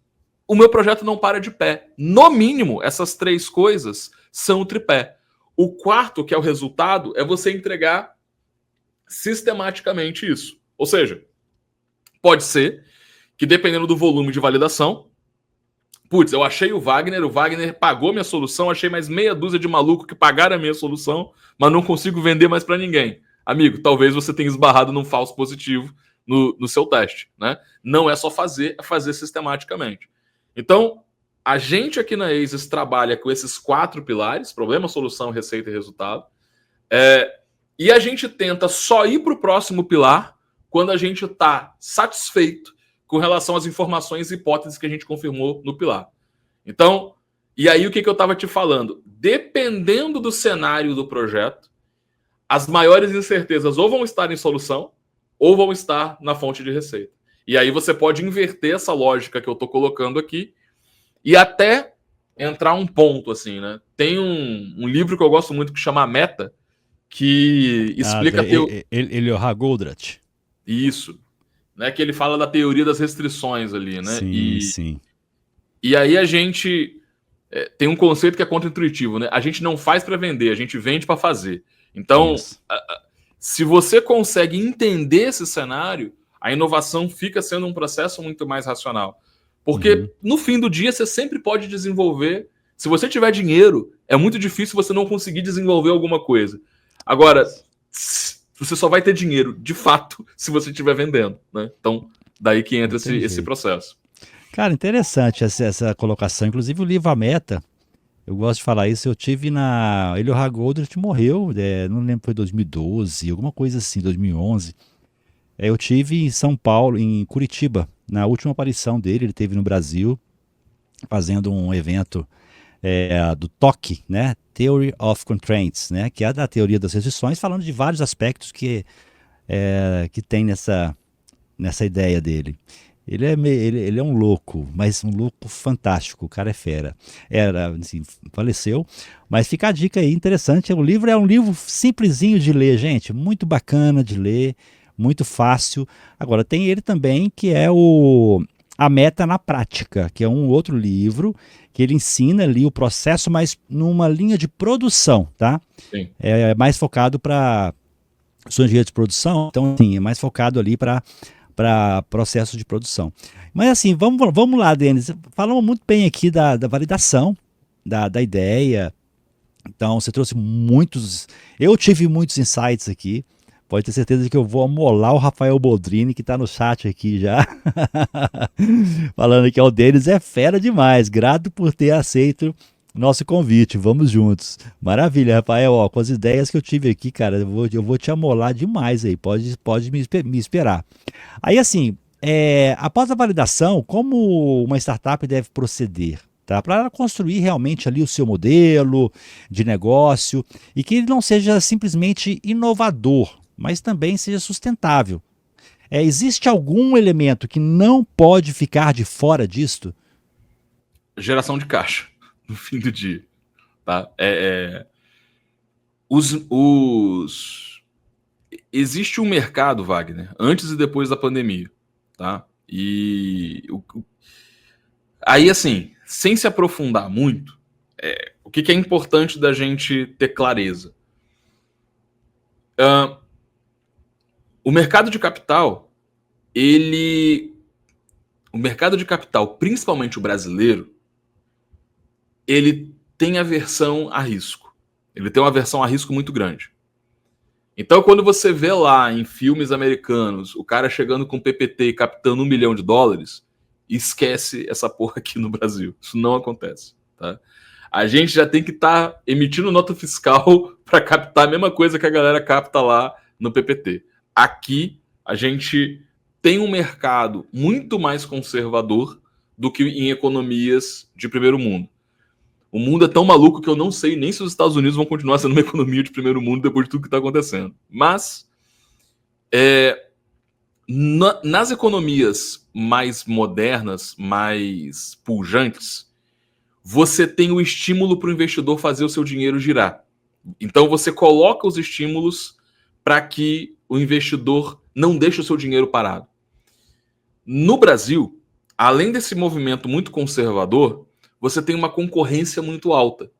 Speaker 2: o meu projeto não para de pé. No mínimo, essas 3 coisas são o tripé. O quarto, que é o resultado, é você entregar sistematicamente isso. Ou seja, pode ser que, dependendo do volume de validação, putz, eu achei o Wagner pagou minha solução, achei mais meia dúzia de maluco que pagaram a minha solução, mas não consigo vender mais para ninguém. Amigo, talvez você tenha esbarrado num falso positivo no seu teste, né? Não é só fazer, é fazer sistematicamente. Então, a gente aqui na ASIS trabalha com esses 4 pilares: problema, solução, receita e resultado. E a gente tenta só ir para o próximo pilar quando a gente está satisfeito com relação às informações e hipóteses que a gente confirmou no pilar. Então, e aí o que eu estava te falando? Dependendo do cenário do projeto, as maiores incertezas ou vão estar em solução ou vão estar na fonte de receita. E aí você pode inverter essa lógica que eu estou colocando aqui e até entrar um ponto assim, né? Tem um livro que eu gosto muito que chama Meta, que explica...
Speaker 1: Elior Goldratt.
Speaker 2: Isso. Né, que ele fala da teoria das restrições ali, né?
Speaker 1: Sim, sim.
Speaker 2: E aí a gente tem um conceito que é contra-intuitivo, né? A gente não faz para vender, a gente vende para fazer. Então, se você consegue entender esse cenário, a inovação fica sendo um processo muito mais racional. Porque no fim do dia você sempre pode desenvolver. Se você tiver dinheiro, é muito difícil você não conseguir desenvolver alguma coisa. Agora, você só vai ter dinheiro, de fato, se você estiver vendendo, né? Então, daí que entra esse processo.
Speaker 1: Cara, interessante essa colocação. Inclusive, o livro A Meta, eu gosto de falar isso, eu tive na... Elior Goldratt morreu, não lembro, foi 2012, alguma coisa assim, 2011. Eu tive em São Paulo, em Curitiba, na última aparição dele, ele teve no Brasil, fazendo um evento do TOC, né? Theory of Constraints, né? Que é da teoria das restrições, falando de vários aspectos que tem nessa ideia dele. Ele é um louco, mas um louco fantástico, o cara é fera. Assim, faleceu, mas fica a dica aí, interessante. O livro é um livro simplesinho de ler, gente, muito bacana de ler, muito fácil. Agora, tem ele também, que é A Meta na Prática, que é um outro livro que ele ensina ali o processo, mas numa linha de produção, tá?
Speaker 2: Sim.
Speaker 1: É mais focado para... Sou engenheiro de produção, então sim, é mais focado ali para processo de produção. Mas assim, vamos lá, Denis. Falamos muito bem aqui da validação, da ideia. Então, você trouxe muitos... Eu tive muitos insights aqui. Pode ter certeza que eu vou amolar o Rafael Boldrini, que está no chat aqui já. Falando que o Denis é fera demais. Grato por ter aceito nosso convite. Vamos juntos. Maravilha, Rafael. Ó, com as ideias que eu tive aqui, cara, eu vou te amolar demais aí. Pode me esperar. Aí, assim, após a validação, como uma startup deve proceder? Tá? Para ela construir realmente ali o seu modelo de negócio e que ele não seja simplesmente inovador, mas também seja sustentável. Existe algum elemento que não pode ficar de fora disto?
Speaker 2: Geração de caixa, no fim do dia. Tá? Existe um mercado, Wagner, antes e depois da pandemia. Tá? Aí, assim, sem se aprofundar muito, o que é importante da gente ter clareza? O mercado de capital, principalmente o brasileiro, ele tem aversão a risco. Ele tem uma aversão a risco muito grande. Então, quando você vê lá em filmes americanos o cara chegando com PPT e captando $1 milhão, esquece essa porra aqui no Brasil. Isso não acontece, tá? A gente já tem que estar emitindo nota fiscal para captar a mesma coisa que a galera capta lá no PPT. Aqui, a gente tem um mercado muito mais conservador do que em economias de primeiro mundo. O mundo é tão maluco que eu não sei nem se os Estados Unidos vão continuar sendo uma economia de primeiro mundo depois de tudo que está acontecendo. Mas, nas economias mais modernas, mais pujantes, você tem o estímulo para o investidor fazer o seu dinheiro girar. Então, você coloca os estímulos para que o investidor não deixe o seu dinheiro parado. No Brasil, além desse movimento muito conservador, você tem uma concorrência muito alta.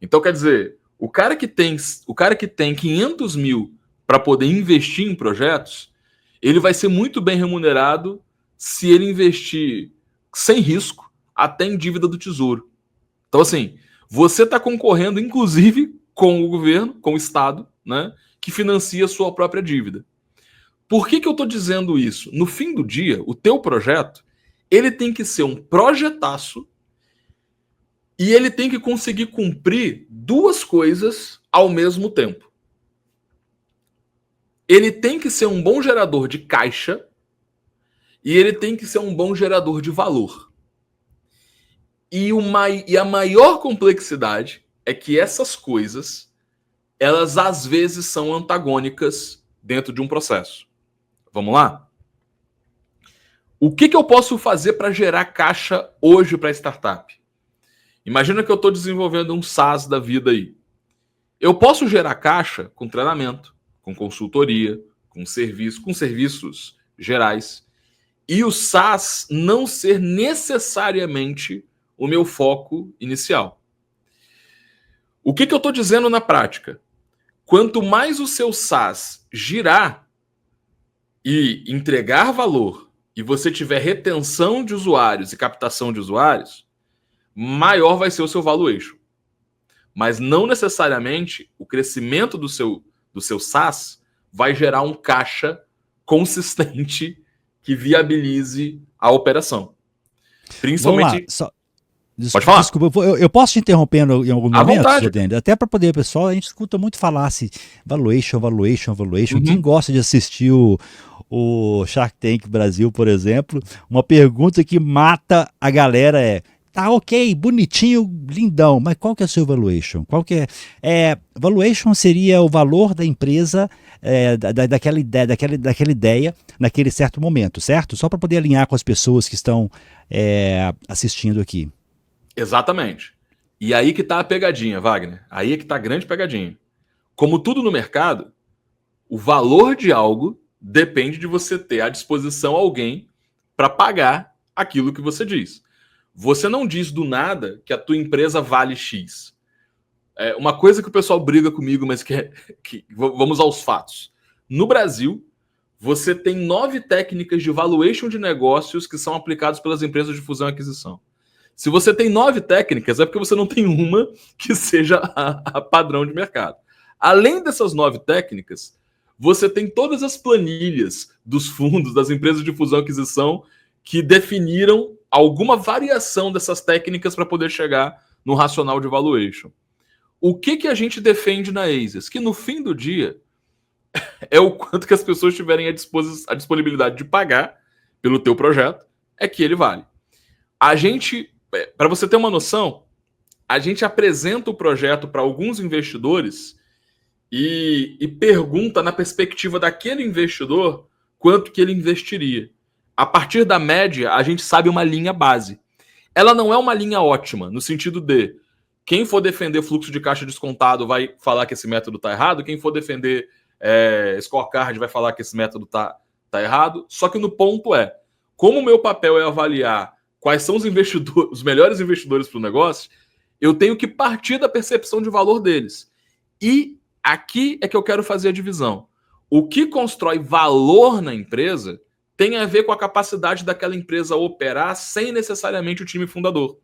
Speaker 2: Então, quer dizer, o cara que tem 500 mil para poder investir em projetos, ele vai ser muito bem remunerado se ele investir sem risco até em dívida do Tesouro. Então, assim, você está concorrendo, inclusive, com o governo, com o Estado, né, que financia a sua própria dívida. Por que eu estou dizendo isso? No fim do dia, o teu projeto, ele tem que ser um projetaço e ele tem que conseguir cumprir duas coisas ao mesmo tempo. Ele tem que ser um bom gerador de caixa e ele tem que ser um bom gerador de valor. E a maior complexidade é que essas coisas, elas às vezes são antagônicas dentro de um processo. Vamos lá? O que eu posso fazer para gerar caixa hoje para a startup? Imagina que eu estou desenvolvendo um SaaS da vida aí. Eu posso gerar caixa com treinamento, com consultoria, com serviços gerais. E o SaaS não ser necessariamente o meu foco inicial. O que eu estou dizendo na prática? Quanto mais o seu SaaS girar e entregar valor, e você tiver retenção de usuários e captação de usuários, maior vai ser o seu valuation. Mas não necessariamente o crescimento do seu SaaS vai gerar um caixa consistente que viabilize a operação. Principalmente...
Speaker 1: Pode falar. Desculpa, eu posso te interromper em algum momento, Denis? Até para poder, pessoal, a gente escuta muito falar assim, valuation.
Speaker 2: Uhum.
Speaker 1: Quem gosta de assistir o Shark Tank Brasil, por exemplo, uma pergunta que mata a galera é: tá, ok, bonitinho, lindão, mas qual que é o seu valuation? Qual que é? Valuation seria o valor da empresa, daquela ideia, naquele certo momento, certo? Só para poder alinhar com as pessoas que estão assistindo aqui.
Speaker 2: Exatamente. E aí que tá a pegadinha, Wagner. Aí é que tá a grande pegadinha. Como tudo no mercado, o valor de algo depende de você ter à disposição alguém para pagar aquilo que você diz. Você não diz do nada que a tua empresa vale X. Uma coisa que o pessoal briga comigo, mas que vamos aos fatos. No Brasil, você tem 9 técnicas de valuation de negócios que são aplicadas pelas empresas de fusão e aquisição. Se você tem 9 técnicas, é porque você não tem uma que seja a padrão de mercado. Além dessas 9 técnicas, você tem todas as planilhas dos fundos, das empresas de fusão e aquisição, que definiram alguma variação dessas técnicas para poder chegar no racional de valuation. O que a gente defende na Aziz? Que no fim do dia é o quanto que as pessoas tiverem a disponibilidade de pagar pelo teu projeto, é que ele vale. A gente, para você ter uma noção, a gente apresenta o projeto para alguns investidores e pergunta na perspectiva daquele investidor quanto que ele investiria. A partir da média, a gente sabe uma linha base. Ela não é uma linha ótima, no sentido de quem for defender fluxo de caixa descontado vai falar que esse método está errado, quem for defender scorecard vai falar que esse método está errado. Só que no ponto como o meu papel é avaliar quais são os melhores investidores para o negócio, eu tenho que partir da percepção de valor deles. E aqui é que eu quero fazer a divisão. O que constrói valor na empresa tem a ver com a capacidade daquela empresa operar sem necessariamente o time fundador.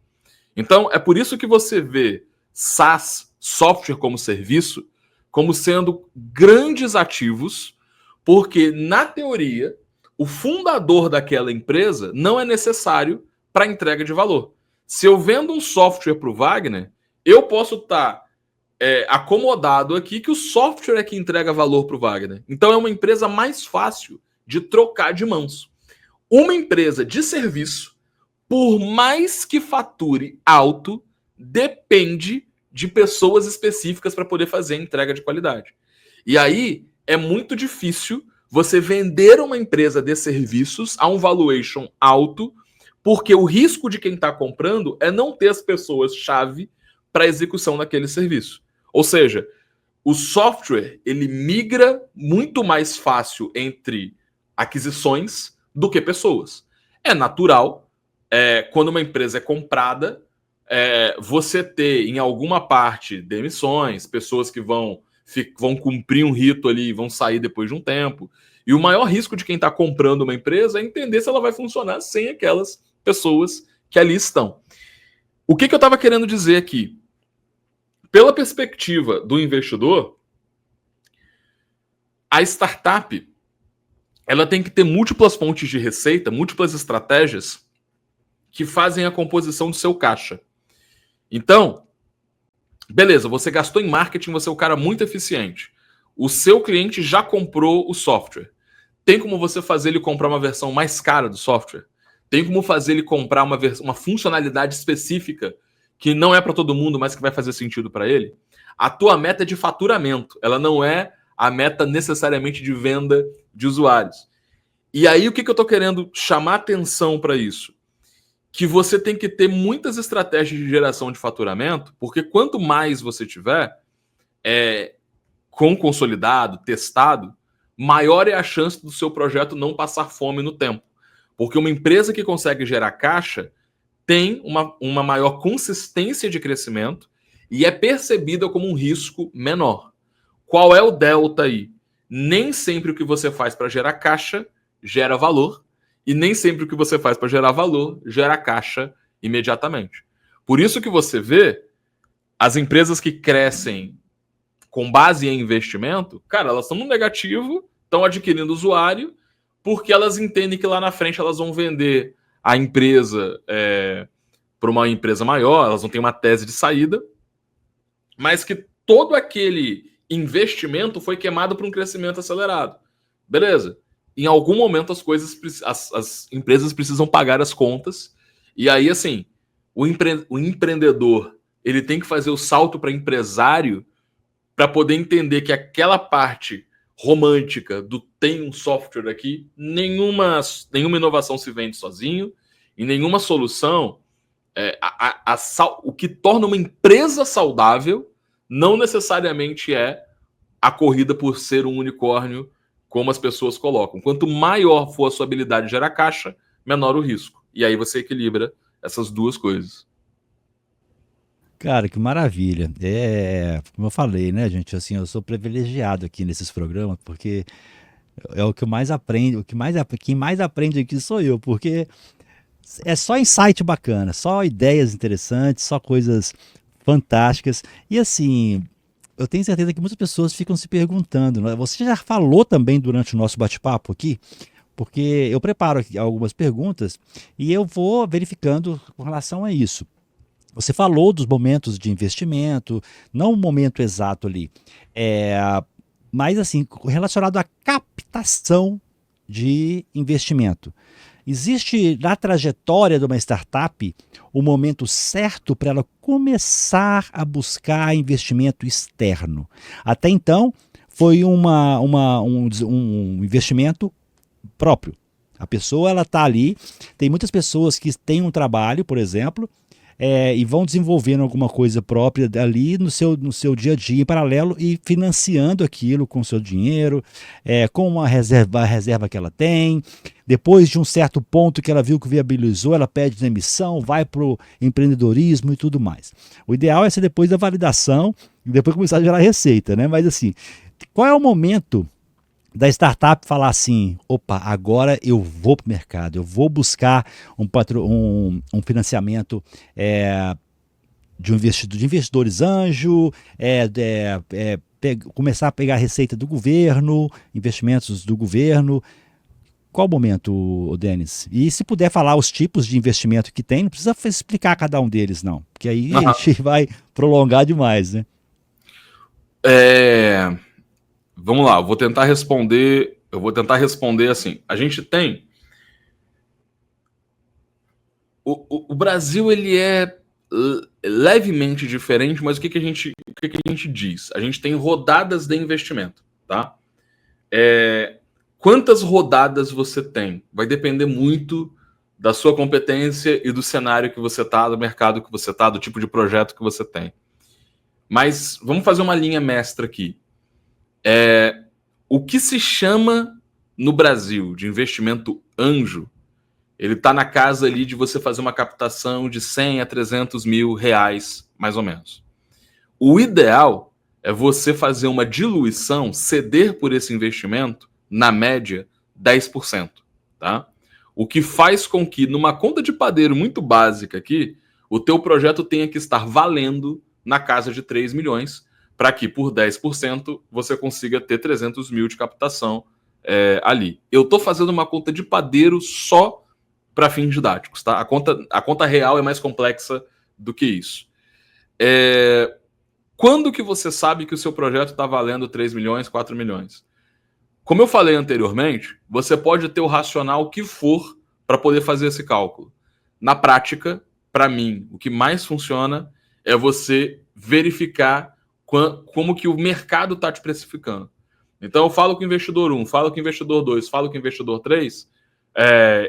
Speaker 2: Então, é por isso que você vê SaaS, software como serviço, como sendo grandes ativos, porque, na teoria, o fundador daquela empresa não é necessário para entrega de valor. Se eu vendo um software para o Wagner, eu posso estar acomodado aqui que o software é que entrega valor para o Wagner. Então é uma empresa mais fácil de trocar de mãos. Uma empresa de serviço, por mais que fature alto, depende de pessoas específicas para poder fazer a entrega de qualidade. E aí é muito difícil você vender uma empresa de serviços a um valuation alto, porque o risco de quem está comprando é não ter as pessoas-chave para a execução daquele serviço. Ou seja, o software ele migra muito mais fácil entre aquisições do que pessoas. É natural, quando uma empresa é comprada, você ter em alguma parte demissões, pessoas que vão cumprir um rito ali e vão sair depois de um tempo. E o maior risco de quem está comprando uma empresa é entender se ela vai funcionar sem aquelas pessoas que ali estão. O que eu estava querendo dizer aqui? Pela perspectiva do investidor, a startup ela tem que ter múltiplas fontes de receita, múltiplas estratégias que fazem a composição do seu caixa. Então, beleza, você gastou em marketing, você é um cara muito eficiente. O seu cliente já comprou o software. Tem como você fazer ele comprar uma versão mais cara do software? Tem como fazer ele comprar uma funcionalidade específica que não é para todo mundo, mas que vai fazer sentido para ele? A tua meta é de faturamento, ela não é a meta necessariamente de venda de usuários. E aí o que eu estou querendo chamar atenção para isso? Que você tem que ter muitas estratégias de geração de faturamento, porque quanto mais você tiver com consolidado, testado, maior é a chance do seu projeto não passar fome no tempo. Porque uma empresa que consegue gerar caixa tem uma maior consistência de crescimento e é percebida como um risco menor. Qual é o delta aí? Nem sempre o que você faz para gerar caixa gera valor, e nem sempre o que você faz para gerar valor gera caixa imediatamente. Por isso que você vê as empresas que crescem com base em investimento, cara, elas estão no negativo, estão adquirindo usuário, porque elas entendem que lá na frente elas vão vender a empresa para uma empresa maior, elas não têm uma tese de saída, mas que todo aquele investimento foi queimado para um crescimento acelerado. Beleza. Em algum momento as empresas precisam pagar as contas, e aí, assim, o empreendedor ele tem que fazer o salto para empresário para poder entender que aquela parte romântica do tem um software aqui, nenhuma inovação se vende sozinho, e nenhuma solução, o que torna uma empresa saudável não necessariamente é a corrida por ser um unicórnio, como as pessoas colocam. Quanto maior for a sua habilidade de gerar caixa, menor o risco. E aí você equilibra essas duas coisas.
Speaker 1: Cara, que maravilha. Como eu falei, né, gente, assim, eu sou privilegiado aqui nesses programas, porque é o que eu mais aprendo, quem mais aprende aqui sou eu, porque é só insight bacana, só ideias interessantes, só coisas fantásticas. E assim, eu tenho certeza que muitas pessoas ficam se perguntando, né? Você já falou também durante o nosso bate-papo aqui, porque eu preparo aqui algumas perguntas e eu vou verificando com relação a isso. Você falou dos momentos de investimento, não o momento exato ali, mas assim, relacionado à captação de investimento. Existe na trajetória de uma startup o momento certo para ela começar a buscar investimento externo. Até então, foi um investimento próprio. A pessoa ela está ali, tem muitas pessoas que têm um trabalho, por exemplo, e vão desenvolvendo alguma coisa própria ali no seu dia a dia em paralelo e financiando aquilo com o seu dinheiro, com a reserva que ela tem. Depois de um certo ponto que ela viu que viabilizou, ela pede demissão, vai para o empreendedorismo e tudo mais. O ideal é ser depois da validação e depois começar a gerar receita, né? Mas assim, qual é o momento da startup falar assim, opa, agora eu vou para o mercado, eu vou buscar um financiamento de investidores anjo, começar a pegar receita do governo, investimentos do governo. Qual o momento, Denis? E se puder falar os tipos de investimento que tem, não precisa explicar cada um deles, não. Porque aí a gente vai prolongar demais, né?
Speaker 2: Vamos lá, eu vou tentar responder assim. A gente tem... O Brasil, ele é levemente diferente, mas o que a gente diz? A gente tem rodadas de investimento, tá? Quantas rodadas você tem? Vai depender muito da sua competência e do cenário que você está, do mercado que você está, do tipo de projeto que você tem. Mas vamos fazer uma linha mestra aqui. O que se chama no Brasil de investimento anjo, ele está na casa ali de você fazer uma captação de 100 a 300 mil reais, mais ou menos. O ideal é você fazer uma diluição, ceder por esse investimento, na média, 10%. Tá? O que faz com que, numa conta de padeiro muito básica aqui, o teu projeto tenha que estar valendo na casa de 3 milhões, para que, por 10%, você consiga ter 300 mil de captação ali. Eu estou fazendo uma conta de padeiro só para fins didáticos, tá? A conta real é mais complexa do que isso. Quando que você sabe que o seu projeto está valendo 3 milhões, 4 milhões? Como eu falei anteriormente, você pode ter o racional que for para poder fazer esse cálculo. Na prática, para mim, o que mais funciona é você verificar como que o mercado está te precificando. Então, eu falo com o investidor 1, falo com o investidor 2, falo com o investidor 3,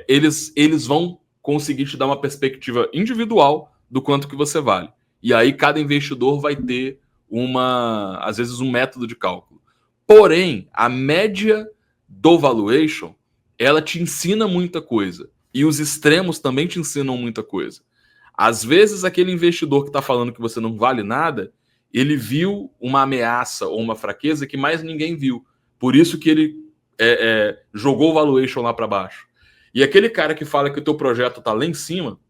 Speaker 2: eles vão conseguir te dar uma perspectiva individual do quanto que você vale. E aí cada investidor vai ter às vezes um método de cálculo. Porém, a média do valuation, ela te ensina muita coisa. E os extremos também te ensinam muita coisa. Às vezes, aquele investidor que está falando que você não vale nada, ele viu uma ameaça ou uma fraqueza que mais ninguém viu. Por isso que ele jogou o valuation lá para baixo. E aquele cara que fala que o teu projeto está lá em cima,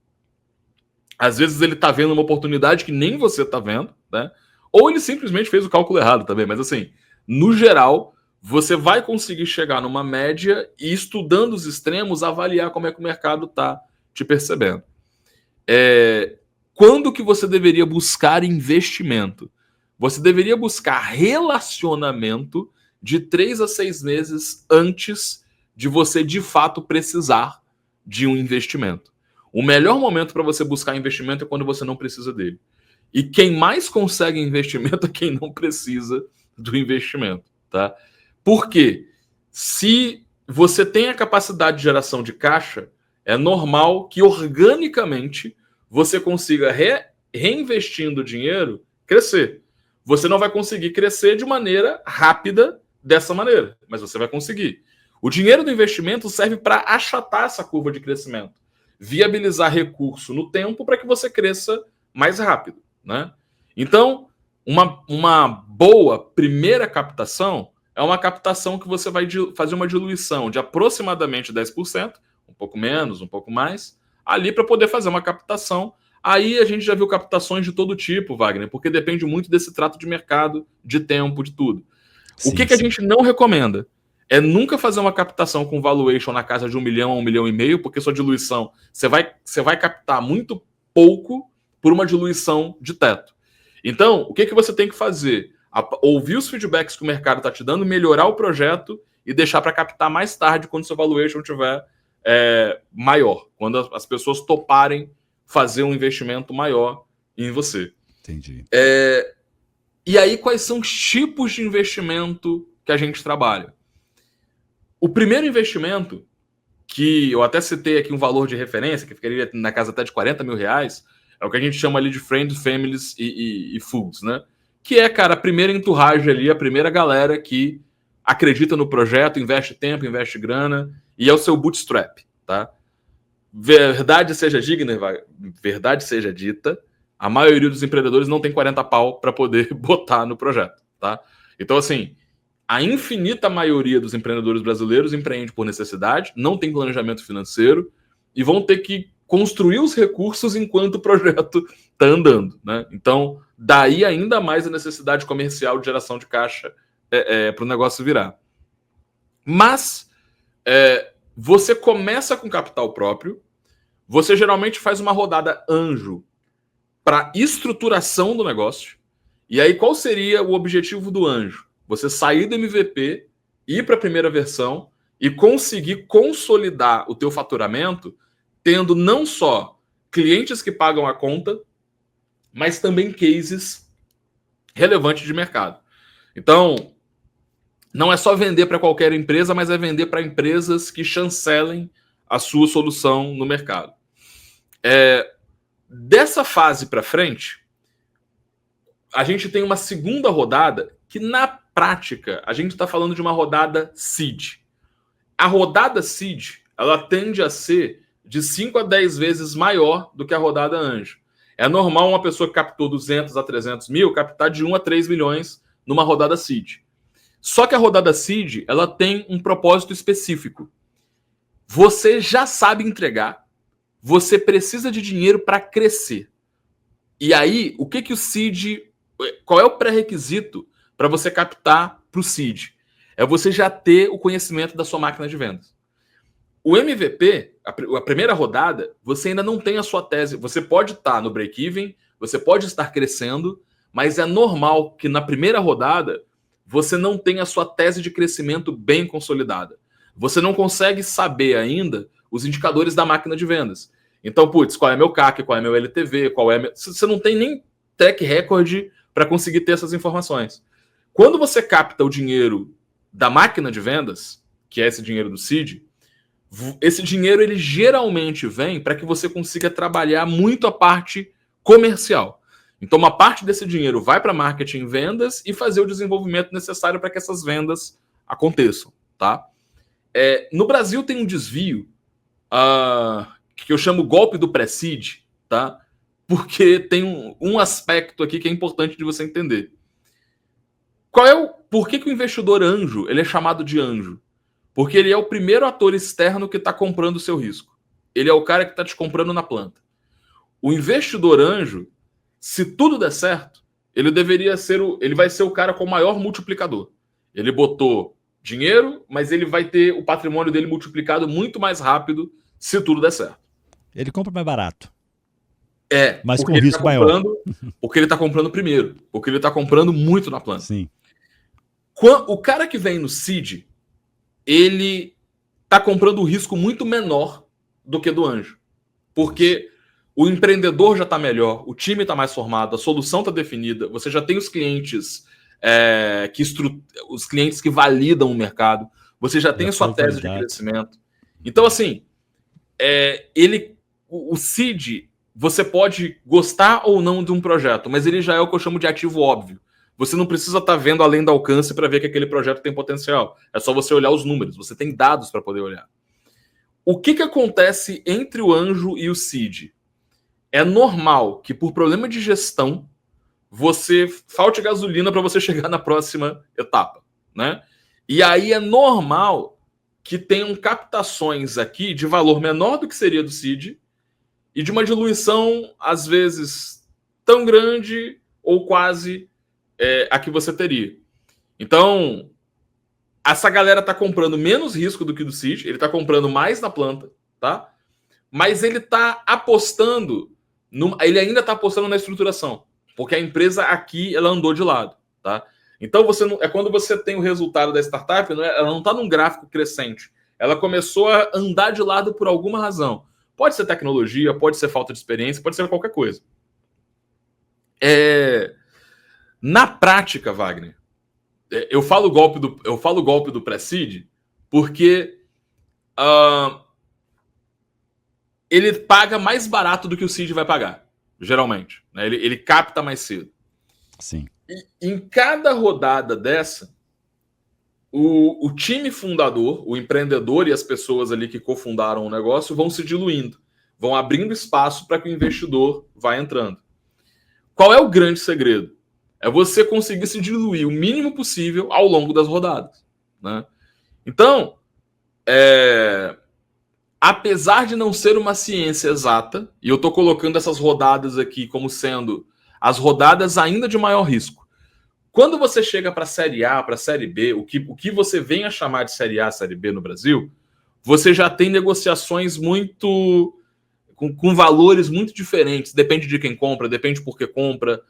Speaker 2: às vezes ele está vendo uma oportunidade que nem você está vendo, né? Ou ele simplesmente fez o cálculo errado também. Mas assim, no geral, você vai conseguir chegar numa média e, estudando os extremos, avaliar como é que o mercado está te percebendo. Quando que você deveria buscar investimento? Você deveria buscar relacionamento de 3 a 6 meses antes de você, de fato, precisar de um investimento. O melhor momento para você buscar investimento é quando você não precisa dele. E quem mais consegue investimento é quem não precisa do investimento. Tá? Por quê? Se você tem a capacidade de geração de caixa, é normal que organicamente você consiga, reinvestindo dinheiro, crescer. Você não vai conseguir crescer de maneira rápida dessa maneira, mas você vai conseguir. O dinheiro do investimento serve para achatar essa curva de crescimento, viabilizar recurso no tempo para que você cresça mais rápido. Né? Então, uma boa primeira captação é uma captação que você vai fazer uma diluição de aproximadamente 10%, um pouco menos, um pouco mais, ali para poder fazer uma captação. Aí a gente já viu captações de todo tipo, Wagner, porque depende muito desse trato de mercado, de tempo, de tudo. O que a gente não recomenda é nunca fazer uma captação com valuation na casa de 1 milhão a 1,5 milhão, porque sua diluição, você vai captar muito pouco por uma diluição de teto. Então, o que você tem que fazer? Ouvir os feedbacks que o mercado está te dando, melhorar o projeto e deixar para captar mais tarde, quando seu valuation estiver maior, quando as pessoas toparem fazer um investimento maior em você.
Speaker 1: Entendi.
Speaker 2: E aí, quais são os tipos de investimento que a gente trabalha? O primeiro investimento, que eu até citei aqui um valor de referência, que ficaria na casa até de 40 mil reais, é o que a gente chama ali de Friends, Families e Fools, né? Que é, cara, a primeira entourage ali, a primeira galera que acredita no projeto, investe tempo, investe grana, e é o seu bootstrap, tá? Verdade seja digna, verdade seja dita, a maioria dos empreendedores não tem 40 pau para poder botar no projeto, tá? Então, assim, a infinita maioria dos empreendedores brasileiros empreende por necessidade, não tem planejamento financeiro e vão ter que construir os recursos enquanto o projeto está andando, né? Então, daí ainda mais a necessidade comercial de geração de caixa para o negócio virar. Mas você começa com capital próprio, você geralmente faz uma rodada anjo para estruturação do negócio. E aí, qual seria o objetivo do anjo? Você sair do MVP, ir para a primeira versão e conseguir consolidar o teu faturamento, tendo não só clientes que pagam a conta, mas também cases relevantes de mercado. Então, não é só vender para qualquer empresa, mas é vender para empresas que chancelem a sua solução no mercado. Dessa fase para frente, a gente tem uma segunda rodada que, na prática, a gente está falando de uma rodada seed. A rodada seed, ela tende a ser de 5 a 10 vezes maior do que a rodada anjo. É normal uma pessoa que captou 200 a 300 mil captar de 1 a 3 milhões numa rodada seed. Só que a rodada seed, ela tem um propósito específico. Você já sabe entregar, você precisa de dinheiro para crescer. E aí, o que o seed... Qual é o pré-requisito para você captar para o seed? É você já ter o conhecimento da sua máquina de vendas. O MVP, a primeira rodada, você ainda não tem a sua tese. Você pode estar no break-even, você pode estar crescendo, mas é normal que na primeira rodada você não tenha a sua tese de crescimento bem consolidada. Você não consegue saber ainda os indicadores da máquina de vendas. Então, putz, qual é meu CAC, qual é meu LTV, qual é meu... Você não tem nem track record para conseguir ter essas informações. Quando você capta o dinheiro da máquina de vendas, que é esse dinheiro do seed, esse dinheiro ele geralmente vem para que você consiga trabalhar muito a parte comercial. Então, uma parte desse dinheiro vai para marketing e vendas e fazer o desenvolvimento necessário para que essas vendas aconteçam, tá? No Brasil tem um desvio que eu chamo golpe do pré-seed, tá? Porque tem um aspecto aqui que é importante de você entender. Por que o investidor anjo ele é chamado de anjo? Porque ele é o primeiro ator externo que está comprando o seu risco. Ele é o cara que está te comprando na planta. O investidor anjo, se tudo der certo, ele vai ser o cara com o maior multiplicador. Ele botou dinheiro, mas ele vai ter o patrimônio dele multiplicado muito mais rápido se tudo der certo.
Speaker 1: Ele compra mais barato. Mas com risco maior.
Speaker 2: Porque ele está comprando primeiro. Porque ele está comprando muito na planta.
Speaker 1: Sim.
Speaker 2: O cara que vem no seed, ele está comprando um risco muito menor do que do anjo. Porque o empreendedor já está melhor, o time está mais formado, a solução está definida, você já tem os clientes os clientes que validam o mercado, você já tem a sua tese de crescimento. Então, assim, o seed, você pode gostar ou não de um projeto, mas ele já é o que eu chamo de ativo óbvio. Você não precisa estar vendo além do alcance para ver que aquele projeto tem potencial. É só você olhar os números. Você tem dados para poder olhar. O que acontece entre o anjo e o seed? É normal que, por problema de gestão, você falte gasolina para você chegar na próxima etapa, né? E aí é normal que tenham captações aqui de valor menor do que seria do seed e de uma diluição, às vezes, tão grande ou quase a que você teria. Então, essa galera está comprando menos risco do que do seed, ele está comprando mais na planta, tá? Mas ele está apostando, ele ainda está apostando na estruturação, porque a empresa aqui, ela andou de lado, tá? Então, quando você tem o resultado da startup, ela não está num gráfico crescente, ela começou a andar de lado por alguma razão. Pode ser tecnologia, pode ser falta de experiência, pode ser qualquer coisa. Na prática, Wagner, eu falo golpe do pré-seed porque ele paga mais barato do que o seed vai pagar, geralmente, né? Ele capta mais cedo.
Speaker 1: Sim.
Speaker 2: E em cada rodada dessa, o time fundador, o empreendedor e as pessoas ali que cofundaram o negócio vão se diluindo, vão abrindo espaço para que o investidor vá entrando. Qual é o grande segredo? É você conseguir se diluir o mínimo possível ao longo das rodadas, né? Então, apesar de não ser uma ciência exata, e eu estou colocando essas rodadas aqui como sendo as rodadas ainda de maior risco. Quando você chega para a Série A, para a Série B, o que você vem a chamar de Série A, Série B no Brasil, você já tem negociações muito com valores muito diferentes. Depende de quem compra, depende por que compra.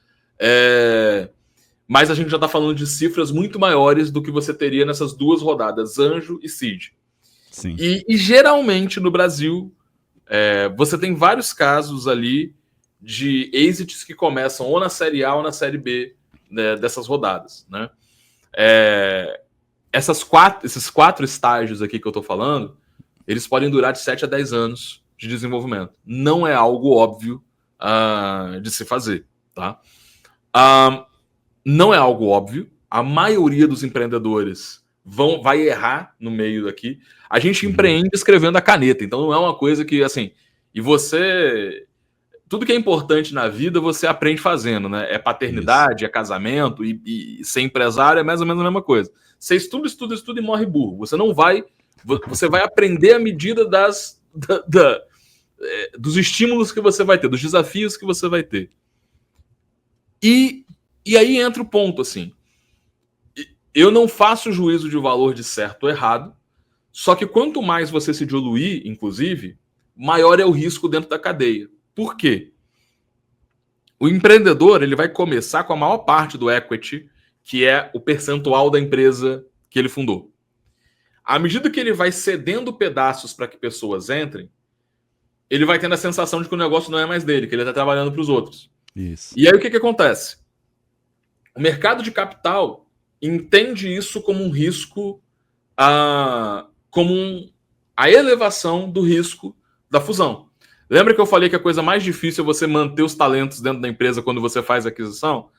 Speaker 2: Mas a gente já está falando de cifras muito maiores do que você teria nessas duas rodadas, Anjo e Seed.
Speaker 1: Sim.
Speaker 2: E geralmente no Brasil, você tem vários casos ali de exits que começam ou na Série A ou na Série B, né, dessas rodadas. Né? Esses quatro estágios aqui que eu estou falando, eles podem durar de 7 a 10 anos de desenvolvimento. Não é algo óbvio de se fazer. Tá? Não é algo óbvio. A maioria dos empreendedores vai errar no meio aqui. A gente empreende escrevendo a caneta, então não é uma coisa que, assim... E você... Tudo que é importante na vida, você aprende fazendo, né? É paternidade, é casamento, e ser empresário é mais ou menos a mesma coisa. Você estuda e morre burro. Você não vai... Você vai aprender à medida dos estímulos que você vai ter, dos desafios que você vai ter. E aí entra o ponto, assim. Eu não faço juízo de valor de certo ou errado, só que quanto mais você se diluir, inclusive, maior é o risco dentro da cadeia. Por quê? O empreendedor ele vai começar com a maior parte do equity, que é o percentual da empresa que ele fundou. À medida que ele vai cedendo pedaços para que pessoas entrem, ele vai tendo a sensação de que o negócio não é mais dele, que ele está trabalhando para os outros.
Speaker 1: Isso.
Speaker 2: E aí o que acontece? O mercado de capital entende isso como um risco, como a elevação do risco da fusão. Lembra que eu falei que a coisa mais difícil é você manter os talentos dentro da empresa quando você faz aquisição?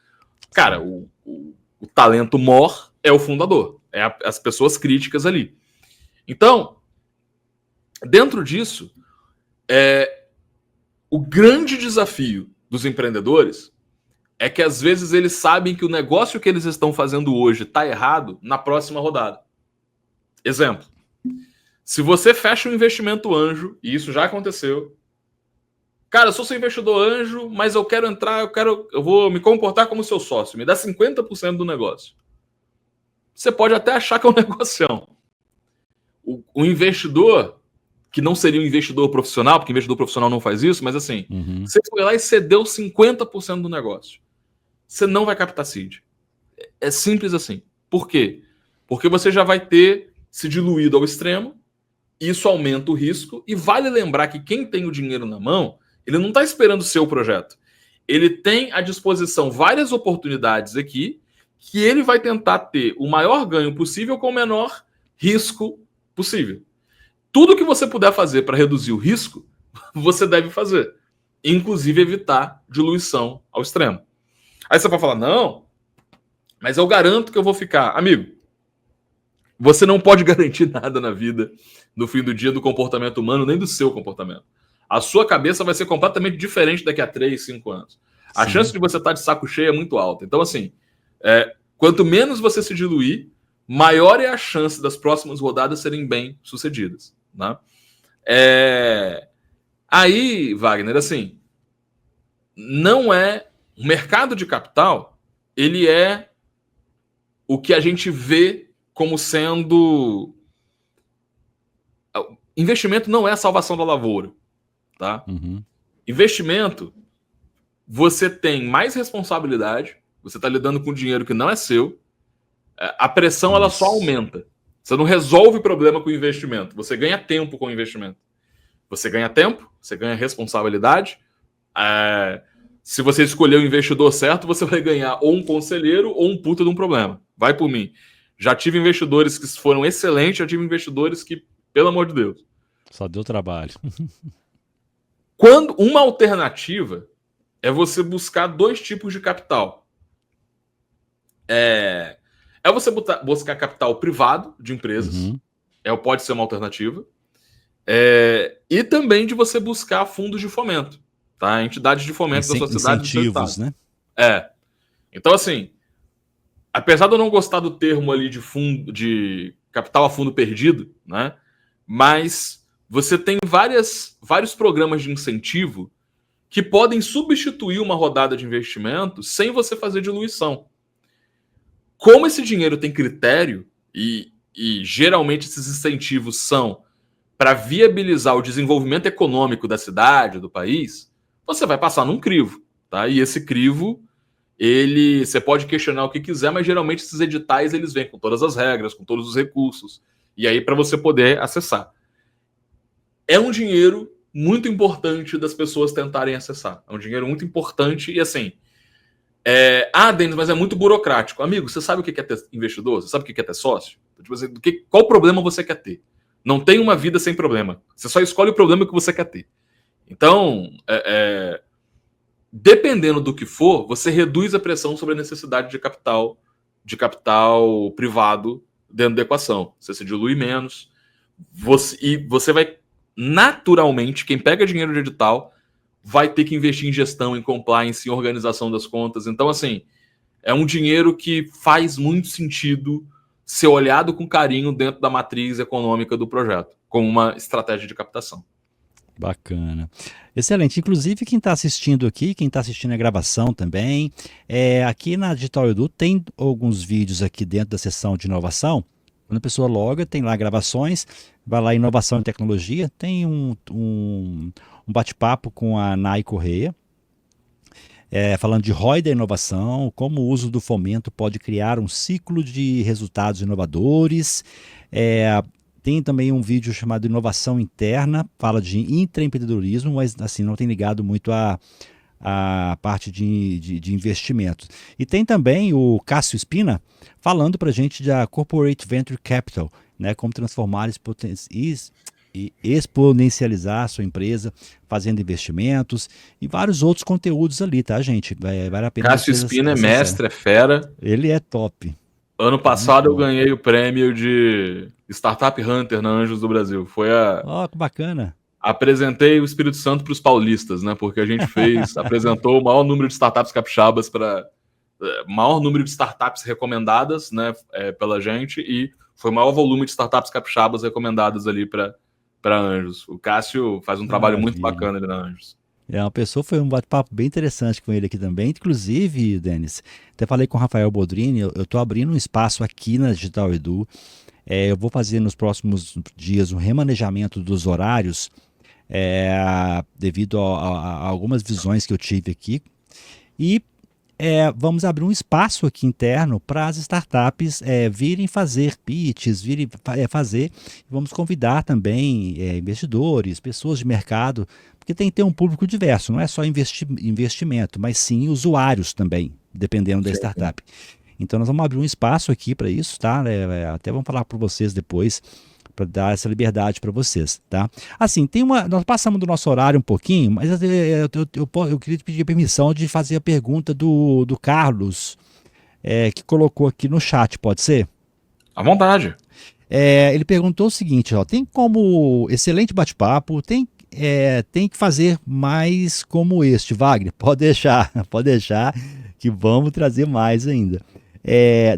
Speaker 2: Cara, o talento mor é o fundador, é as pessoas críticas ali. Então, dentro disso, o grande desafio dos empreendedores é que às vezes eles sabem que o negócio que eles estão fazendo hoje está errado na próxima rodada. Exemplo, se você fecha um investimento anjo, e isso já aconteceu, cara, eu sou seu investidor anjo, mas eu quero entrar, eu vou me comportar como seu sócio, me dá 50% do negócio. Você pode até achar que é um negocião. O investidor, que não seria um investidor profissional, porque investidor profissional não faz isso, mas assim, você foi lá e cedeu 50% do negócio. Você não vai captar seed. É simples assim. Por quê? Porque você já vai ter se diluído ao extremo, isso aumenta o risco, e vale lembrar que quem tem o dinheiro na mão, ele não está esperando o seu projeto. Ele tem à disposição várias oportunidades aqui, que ele vai tentar ter o maior ganho possível com o menor risco possível. Tudo que você puder fazer para reduzir o risco, você deve fazer. Inclusive evitar diluição ao extremo. Aí você vai falar, não, mas eu garanto que eu vou ficar. Amigo, você não pode garantir nada na vida, no fim do dia, do comportamento humano, nem do seu comportamento. A sua cabeça vai ser completamente diferente daqui a 3, 5 anos. A chance de você estar de saco cheio é muito alta. Então, assim, quanto menos você se diluir, maior é a chance das próximas rodadas serem bem sucedidas. Né? Aí, Wagner, assim, não é... O mercado de capital, ele é o que a gente vê como sendo... Investimento não é a salvação da lavoura. Tá? Investimento, você tem mais responsabilidade, você está lidando com dinheiro que não é seu, a pressão ela só aumenta. Você não resolve o problema com o investimento, você ganha tempo com o investimento. Você ganha tempo, você ganha responsabilidade. Se você escolher o investidor certo, você vai ganhar ou um conselheiro ou um puta de um problema. Vai por mim. Já tive investidores que foram excelentes, já tive investidores que, pelo amor de Deus,
Speaker 1: só deu trabalho.
Speaker 2: Quando uma alternativa é você buscar 2 tipos de capital. É você buscar capital privado de empresas. Pode ser uma alternativa. E também de você buscar fundos de fomento. Tá? Entidades de fomento da sociedade.
Speaker 1: Incentivos, né?
Speaker 2: Então, assim, apesar de eu não gostar do termo ali de capital a fundo perdido, né? Mas você tem vários programas de incentivo que podem substituir uma rodada de investimento sem você fazer diluição. Como esse dinheiro tem critério, e geralmente esses incentivos são para viabilizar o desenvolvimento econômico da cidade, do país, você vai passar num crivo. Tá? E esse crivo, você pode questionar o que quiser, mas geralmente esses editais eles vêm com todas as regras, com todos os recursos, e aí para você poder acessar. É um dinheiro muito importante das pessoas tentarem acessar. É um dinheiro muito importante e assim... Denis, mas é muito burocrático. Amigo, você sabe o que é ter investidor? Você sabe o que é ter sócio? Tipo assim, qual problema você quer ter? Não tem uma vida sem problema. Você só escolhe o problema que você quer ter. Então, dependendo do que for, você reduz a pressão sobre a necessidade de capital privado dentro da equação. Você se dilui menos. Você vai, naturalmente, quem pega dinheiro de edital vai ter que investir em gestão, em compliance, em organização das contas. Então, assim, é um dinheiro que faz muito sentido ser olhado com carinho dentro da matriz econômica do projeto, como uma estratégia de captação.
Speaker 1: Bacana. Excelente. Inclusive, quem está assistindo aqui, quem está assistindo a gravação também, aqui na Digital Edu tem alguns vídeos aqui dentro da seção de inovação. Quando a pessoa loga, tem lá gravações, vai lá inovação e tecnologia, tem um bate-papo com a Nai Correia, falando de ROI da inovação, como o uso do fomento pode criar um ciclo de resultados inovadores. Tem também um vídeo chamado Inovação Interna, fala de intraempreendedorismo, mas assim, não tem ligado muito a parte de investimentos. E tem também o Cássio Espina falando para a gente da Corporate Venture Capital, né, como transformar e exponencializar a sua empresa, fazendo investimentos e vários outros conteúdos ali, tá, gente? Vale a pena.
Speaker 2: Cássio Espina é mestre, é fera.
Speaker 1: Ele é top.
Speaker 2: Ano passado eu ganhei o prêmio de Startup Hunter na Anjos do Brasil.
Speaker 1: Que bacana.
Speaker 2: Apresentei o Espírito Santo para os paulistas, né? Porque a gente apresentou o maior número de startups capixabas maior número de startups recomendadas, né, pela gente, e foi o maior volume de startups capixabas recomendadas ali para Anjos. O Cássio faz um trabalho muito bacana ali na Anjos.
Speaker 1: Foi um bate-papo bem interessante com ele aqui também. Inclusive, Denis, até falei com o Rafael Boldrini, eu estou abrindo um espaço aqui na Digital Edu. Eu vou fazer nos próximos dias um remanejamento dos horários, devido a algumas visões que eu tive aqui. E vamos abrir um espaço aqui interno para as startups virem fazer pitches, virem fazer. Vamos convidar também investidores, pessoas de mercado, porque tem que ter um público diverso, não é só investimento, mas sim usuários também, dependendo da startup. Então nós vamos abrir um espaço aqui para isso, tá? Até vamos falar para vocês depois, para dar essa liberdade para vocês, tá? Assim, nós passamos do nosso horário um pouquinho, mas eu queria te pedir permissão de fazer a pergunta do Carlos, que colocou aqui no chat, pode ser?
Speaker 2: À vontade.
Speaker 1: Ele perguntou o seguinte, tem como excelente bate-papo, tem que fazer mais como este, Wagner, pode deixar que vamos trazer mais ainda.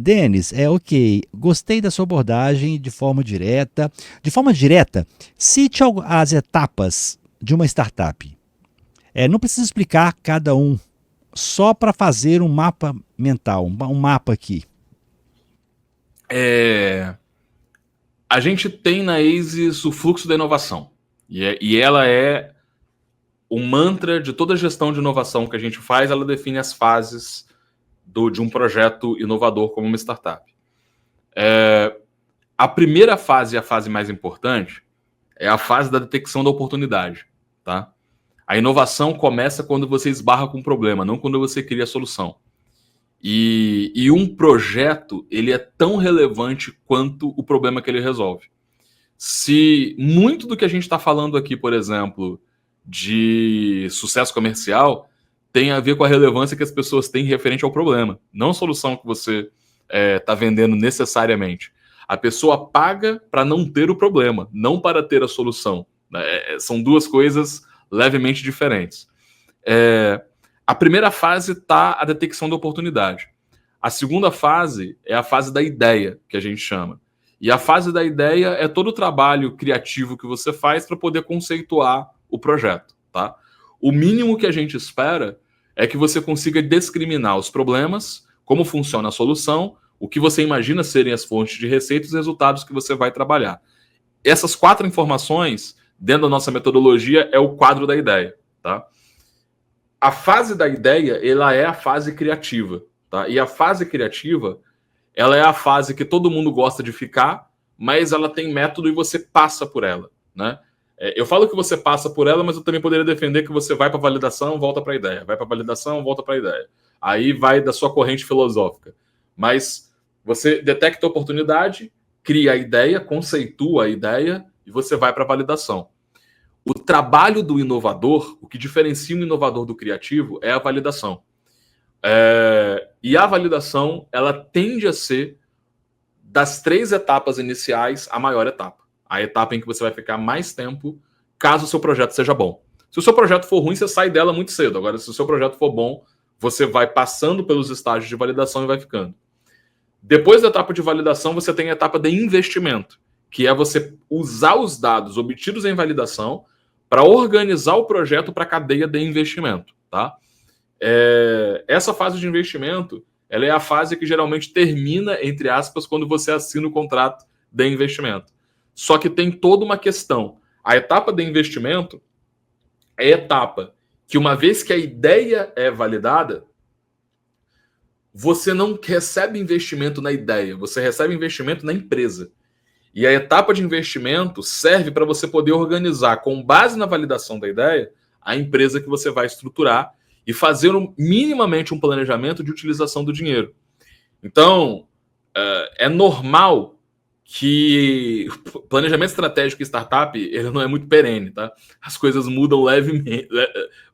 Speaker 1: Denis, ok, gostei da sua abordagem de forma direta. De forma direta, cite as etapas de uma startup. Não precisa explicar cada um, só para fazer um mapa mental, um mapa aqui.
Speaker 2: A gente tem na ASIS o fluxo da inovação. E ela é o mantra de toda a gestão de inovação que a gente faz, ela define as fases de um projeto inovador como uma startup. A primeira fase, a fase mais importante, é a fase da detecção da oportunidade. Tá? A inovação começa quando você esbarra com um problema, não quando você cria a solução. E um projeto, ele é tão relevante quanto o problema que ele resolve. Se muito do que a gente está falando aqui, por exemplo, de sucesso comercial, tem a ver com a relevância que as pessoas têm referente ao problema, não a solução que você está vendendo necessariamente. A pessoa paga para não ter o problema, não para ter a solução. São duas coisas levemente diferentes. A primeira fase está a detecção da oportunidade. A segunda fase é a fase da ideia, que a gente chama. E a fase da ideia é todo o trabalho criativo que você faz para poder conceituar o projeto, tá? O mínimo que a gente espera é que você consiga discriminar os problemas, como funciona a solução, o que você imagina serem as fontes de receita e os resultados que você vai trabalhar. Essas 4 informações, dentro da nossa metodologia, é o quadro da ideia, tá? A fase da ideia, ela é a fase criativa, tá? E a fase criativa, ela é a fase que todo mundo gosta de ficar, mas ela tem método e você passa por ela, né? Eu falo que você passa por ela, mas eu também poderia defender que você vai para validação, volta para a ideia, vai para validação, volta para a ideia. Aí vai da sua corrente filosófica. Mas você detecta a oportunidade, cria a ideia, conceitua a ideia e você vai para a validação. O trabalho do inovador, o que diferencia um inovador do criativo é a validação. E a validação, ela tende a ser, das 3 etapas iniciais, a maior etapa. A etapa em que você vai ficar mais tempo, caso o seu projeto seja bom. Se o seu projeto for ruim, você sai dela muito cedo. Agora, se o seu projeto for bom, você vai passando pelos estágios de validação e vai ficando. Depois da etapa de validação, você tem a etapa de investimento, que é você usar os dados obtidos em validação para organizar o projeto para a cadeia de investimento, tá? Essa fase de investimento, ela é a fase que geralmente termina, entre aspas, quando você assina o contrato de investimento. Só que tem toda uma questão. A etapa de investimento é a etapa que, uma vez que a ideia é validada, você não recebe investimento na ideia, você recebe investimento na empresa. E a etapa de investimento serve para você poder organizar, com base na validação da ideia, a empresa que você vai estruturar e fazer minimamente um planejamento de utilização do dinheiro. Então, é normal que planejamento estratégico e startup, ele não é muito perene, tá? As coisas mudam levemente,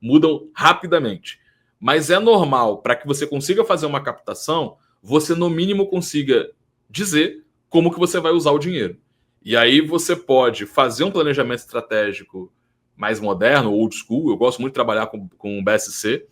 Speaker 2: mudam rapidamente. Mas é normal, para que você consiga fazer uma captação, você no mínimo consiga dizer como que você vai usar o dinheiro. E aí você pode fazer um planejamento estratégico mais moderno, old school. Eu gosto muito de trabalhar com o BSC,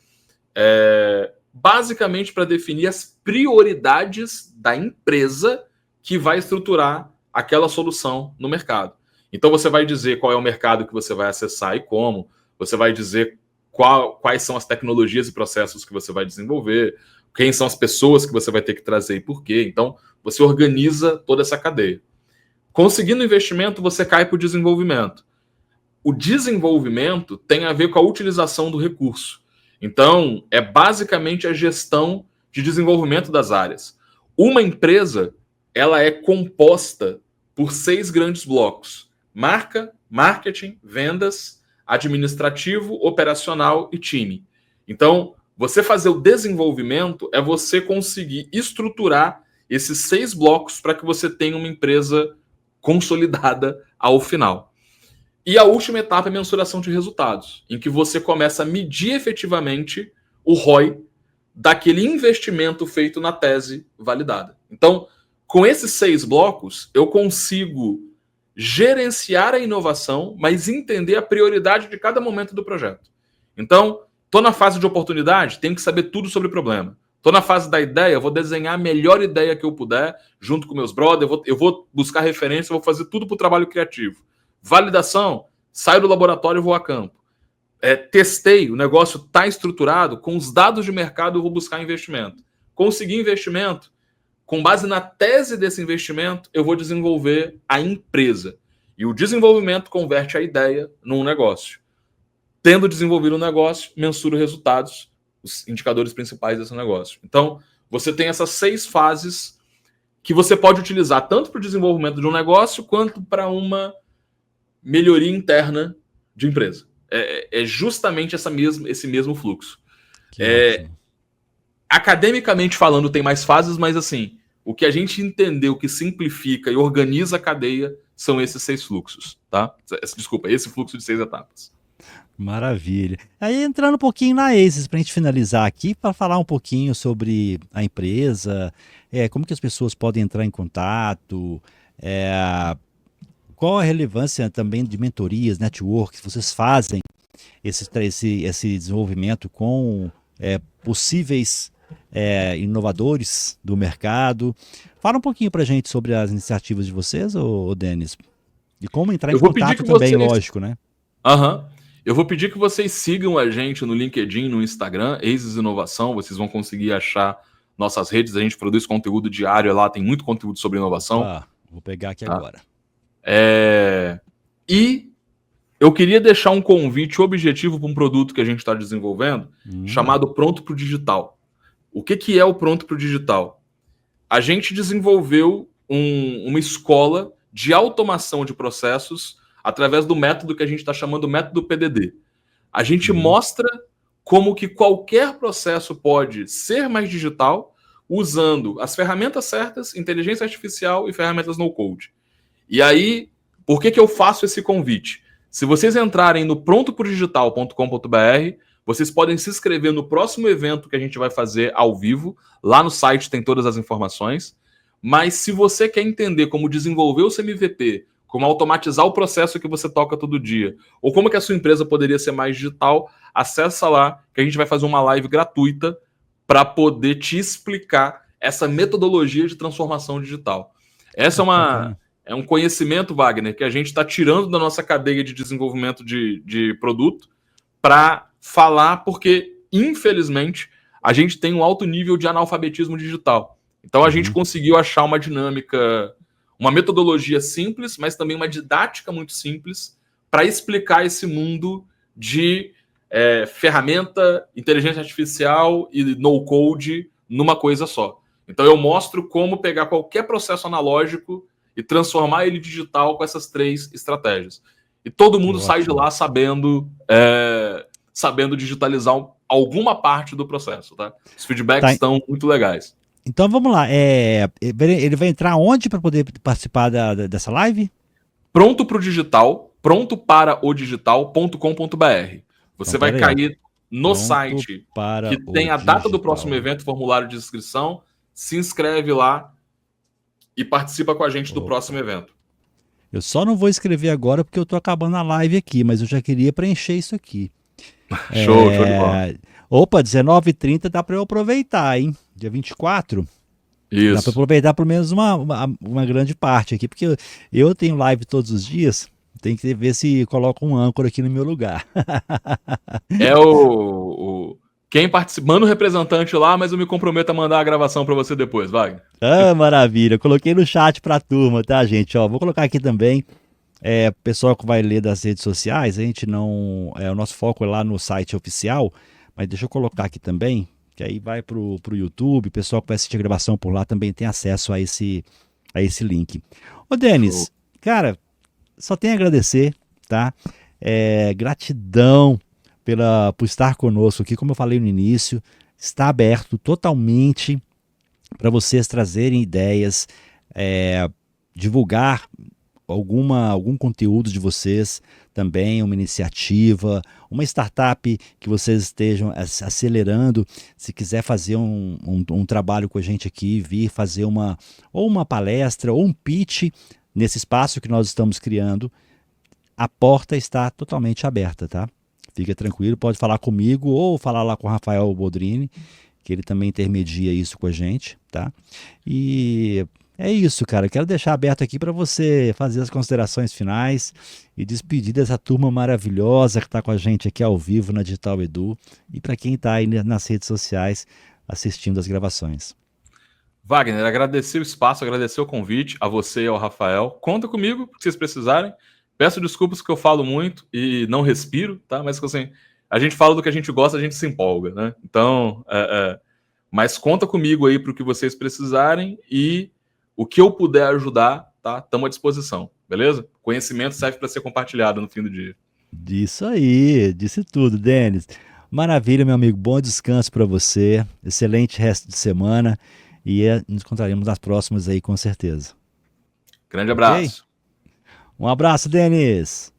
Speaker 2: basicamente para definir as prioridades da empresa que vai estruturar aquela solução no mercado. Então você vai dizer qual é o mercado que você vai acessar e como, você vai dizer quais são as tecnologias e processos que você vai desenvolver, quem são as pessoas que você vai ter que trazer e por quê. Então você organiza toda essa cadeia. Conseguindo investimento, você cai para o desenvolvimento. O desenvolvimento tem a ver com a utilização do recurso. Então, é basicamente a gestão de desenvolvimento das áreas. Uma empresa, ela é composta por 6 grandes blocos: marca, marketing, vendas, administrativo, operacional e time. Então, você fazer o desenvolvimento é você conseguir estruturar esses 6 blocos para que você tenha uma empresa consolidada ao final. E a última etapa é a mensuração de resultados, em que você começa a medir efetivamente o ROI daquele investimento feito na tese validada. Então, com esses 6 blocos, eu consigo gerenciar a inovação, mas entender a prioridade de cada momento do projeto. Então, estou na fase de oportunidade, tenho que saber tudo sobre o problema. Estou na fase da ideia, vou desenhar a melhor ideia que eu puder, junto com meus brothers, eu vou buscar referência, vou fazer tudo para o trabalho criativo. Validação, saio do laboratório e vou a campo. Testei, o negócio está estruturado, com os dados de mercado eu vou buscar investimento. Consegui investimento, com base na tese desse investimento, eu vou desenvolver a empresa. E o desenvolvimento converte a ideia num negócio. Tendo desenvolvido um negócio, mensura os resultados, os indicadores principais desse negócio. Então, você tem essas 6 fases que você pode utilizar tanto para o desenvolvimento de um negócio, quanto para uma melhoria interna de empresa. É justamente esse mesmo fluxo. Academicamente falando, tem mais fases, mas assim, o que a gente entendeu que simplifica e organiza a cadeia são esses 6 fluxos, tá? Desculpa, esse fluxo de 6 etapas.
Speaker 1: Maravilha. Aí entrando um pouquinho na ACES, para a gente finalizar aqui, para falar um pouquinho sobre a empresa, como que as pessoas podem entrar em contato, qual a relevância também de mentorias, networks, vocês fazem esse desenvolvimento com possíveis inovadores do mercado. Fala um pouquinho pra gente sobre as iniciativas de vocês, ô Denis. E como entrar em
Speaker 2: Eu vou pedir
Speaker 1: contato
Speaker 2: que
Speaker 1: também,
Speaker 2: vocês.
Speaker 1: lógico, né?
Speaker 2: Aham. Eu vou pedir que vocês sigam a gente no LinkedIn, no Instagram, Aces Inovação. Vocês vão conseguir achar nossas redes. A gente produz conteúdo diário lá, tem muito conteúdo sobre inovação.
Speaker 1: Opa, vou pegar aqui
Speaker 2: Tá?
Speaker 1: agora.
Speaker 2: E eu queria deixar um convite objetivo para um produto que a gente está desenvolvendo, chamado Pronto para o Digital. O que é o Pronto para o Digital? A gente desenvolveu uma escola de automação de processos através do método que a gente está chamando de método PDD. A gente mostra como que qualquer processo pode ser mais digital usando as ferramentas certas, inteligência artificial e ferramentas no-code. E aí, por que eu faço esse convite? Se vocês entrarem no prontopodigital.com.br, vocês podem se inscrever no próximo evento que a gente vai fazer ao vivo. Lá no site tem todas as informações. Mas se você quer entender como desenvolver o seu MVP, como automatizar o processo que você toca todo dia, ou como que a sua empresa poderia ser mais digital, acessa lá que a gente vai fazer uma live gratuita para poder te explicar essa metodologia de transformação digital. Essa é um conhecimento, Wagner, que a gente está tirando da nossa cadeia de desenvolvimento de produto para falar, porque, infelizmente, a gente tem um alto nível de analfabetismo digital. Então, a gente conseguiu achar uma dinâmica, uma metodologia simples, mas também uma didática muito simples para explicar esse mundo de ferramenta, inteligência artificial e no-code numa coisa só. Então, eu mostro como pegar qualquer processo analógico e transformar ele digital com essas 3 estratégias. E todo mundo sai de lá sabendo digitalizar alguma parte do processo, tá? Os feedbacks estão muito legais.
Speaker 1: Então vamos lá. Ele vai entrar onde para poder participar dessa live?
Speaker 2: Pronto para o digital, prontoparaodigital.com.br. Você vai cair no site que tem a data do próximo evento, formulário de inscrição, se inscreve lá e participa com a gente do próximo evento.
Speaker 1: Eu só não vou escrever agora porque eu tô acabando a live aqui, mas eu já queria preencher isso aqui.
Speaker 2: Show de bola.
Speaker 1: Opa, 19h30 dá para eu aproveitar, hein? Dia 24.
Speaker 2: Isso.
Speaker 1: Dá para aproveitar pelo menos uma grande parte aqui, porque eu tenho live todos os dias, tem que ver se coloca um âncora aqui no meu lugar.
Speaker 2: Quem participa, manda um representante lá, mas eu me comprometo a mandar a gravação para você depois, Wagner.
Speaker 1: Ah, maravilha. Coloquei no chat para a turma, tá, gente? Ó, vou colocar aqui também. Pessoal que vai ler das redes sociais, a gente não. O nosso foco é lá no site oficial, mas deixa eu colocar aqui também, que aí vai pro YouTube, o pessoal que vai assistir a gravação por lá também tem acesso a esse link. Ô, Denis, cara, só tenho a agradecer, tá? Gratidão por estar conosco aqui, como eu falei no início, está aberto totalmente para vocês trazerem ideias, divulgar algum conteúdo de vocês também, uma iniciativa, uma startup que vocês estejam acelerando. Se quiser fazer um trabalho com a gente aqui, vir fazer uma palestra ou um pitch nesse espaço que nós estamos criando, a porta está totalmente aberta, tá? Fica tranquilo, pode falar comigo ou falar lá com o Rafael Boldrini, que ele também intermedia isso com a gente, tá? E é isso, cara. Eu quero deixar aberto aqui para você fazer as considerações finais e despedir dessa turma maravilhosa que está com a gente aqui ao vivo na Digital Edu e para quem está aí nas redes sociais assistindo as gravações.
Speaker 2: Wagner, agradecer o espaço, agradecer o convite a você e ao Rafael. Conta comigo, se vocês precisarem. Peço desculpas que eu falo muito e não respiro, tá? Mas assim, a gente fala do que a gente gosta, a gente se empolga, né? Então, mas conta comigo aí para o que vocês precisarem e o que eu puder ajudar, tá? Estamos à disposição, beleza? Conhecimento serve para ser compartilhado no fim do dia.
Speaker 1: Isso aí, disse tudo, Denis. Maravilha, meu amigo. Bom descanso para você. Excelente resto de semana e nos encontraremos nas próximas aí, com certeza.
Speaker 2: Grande abraço.
Speaker 1: Okay? Um abraço, Denis.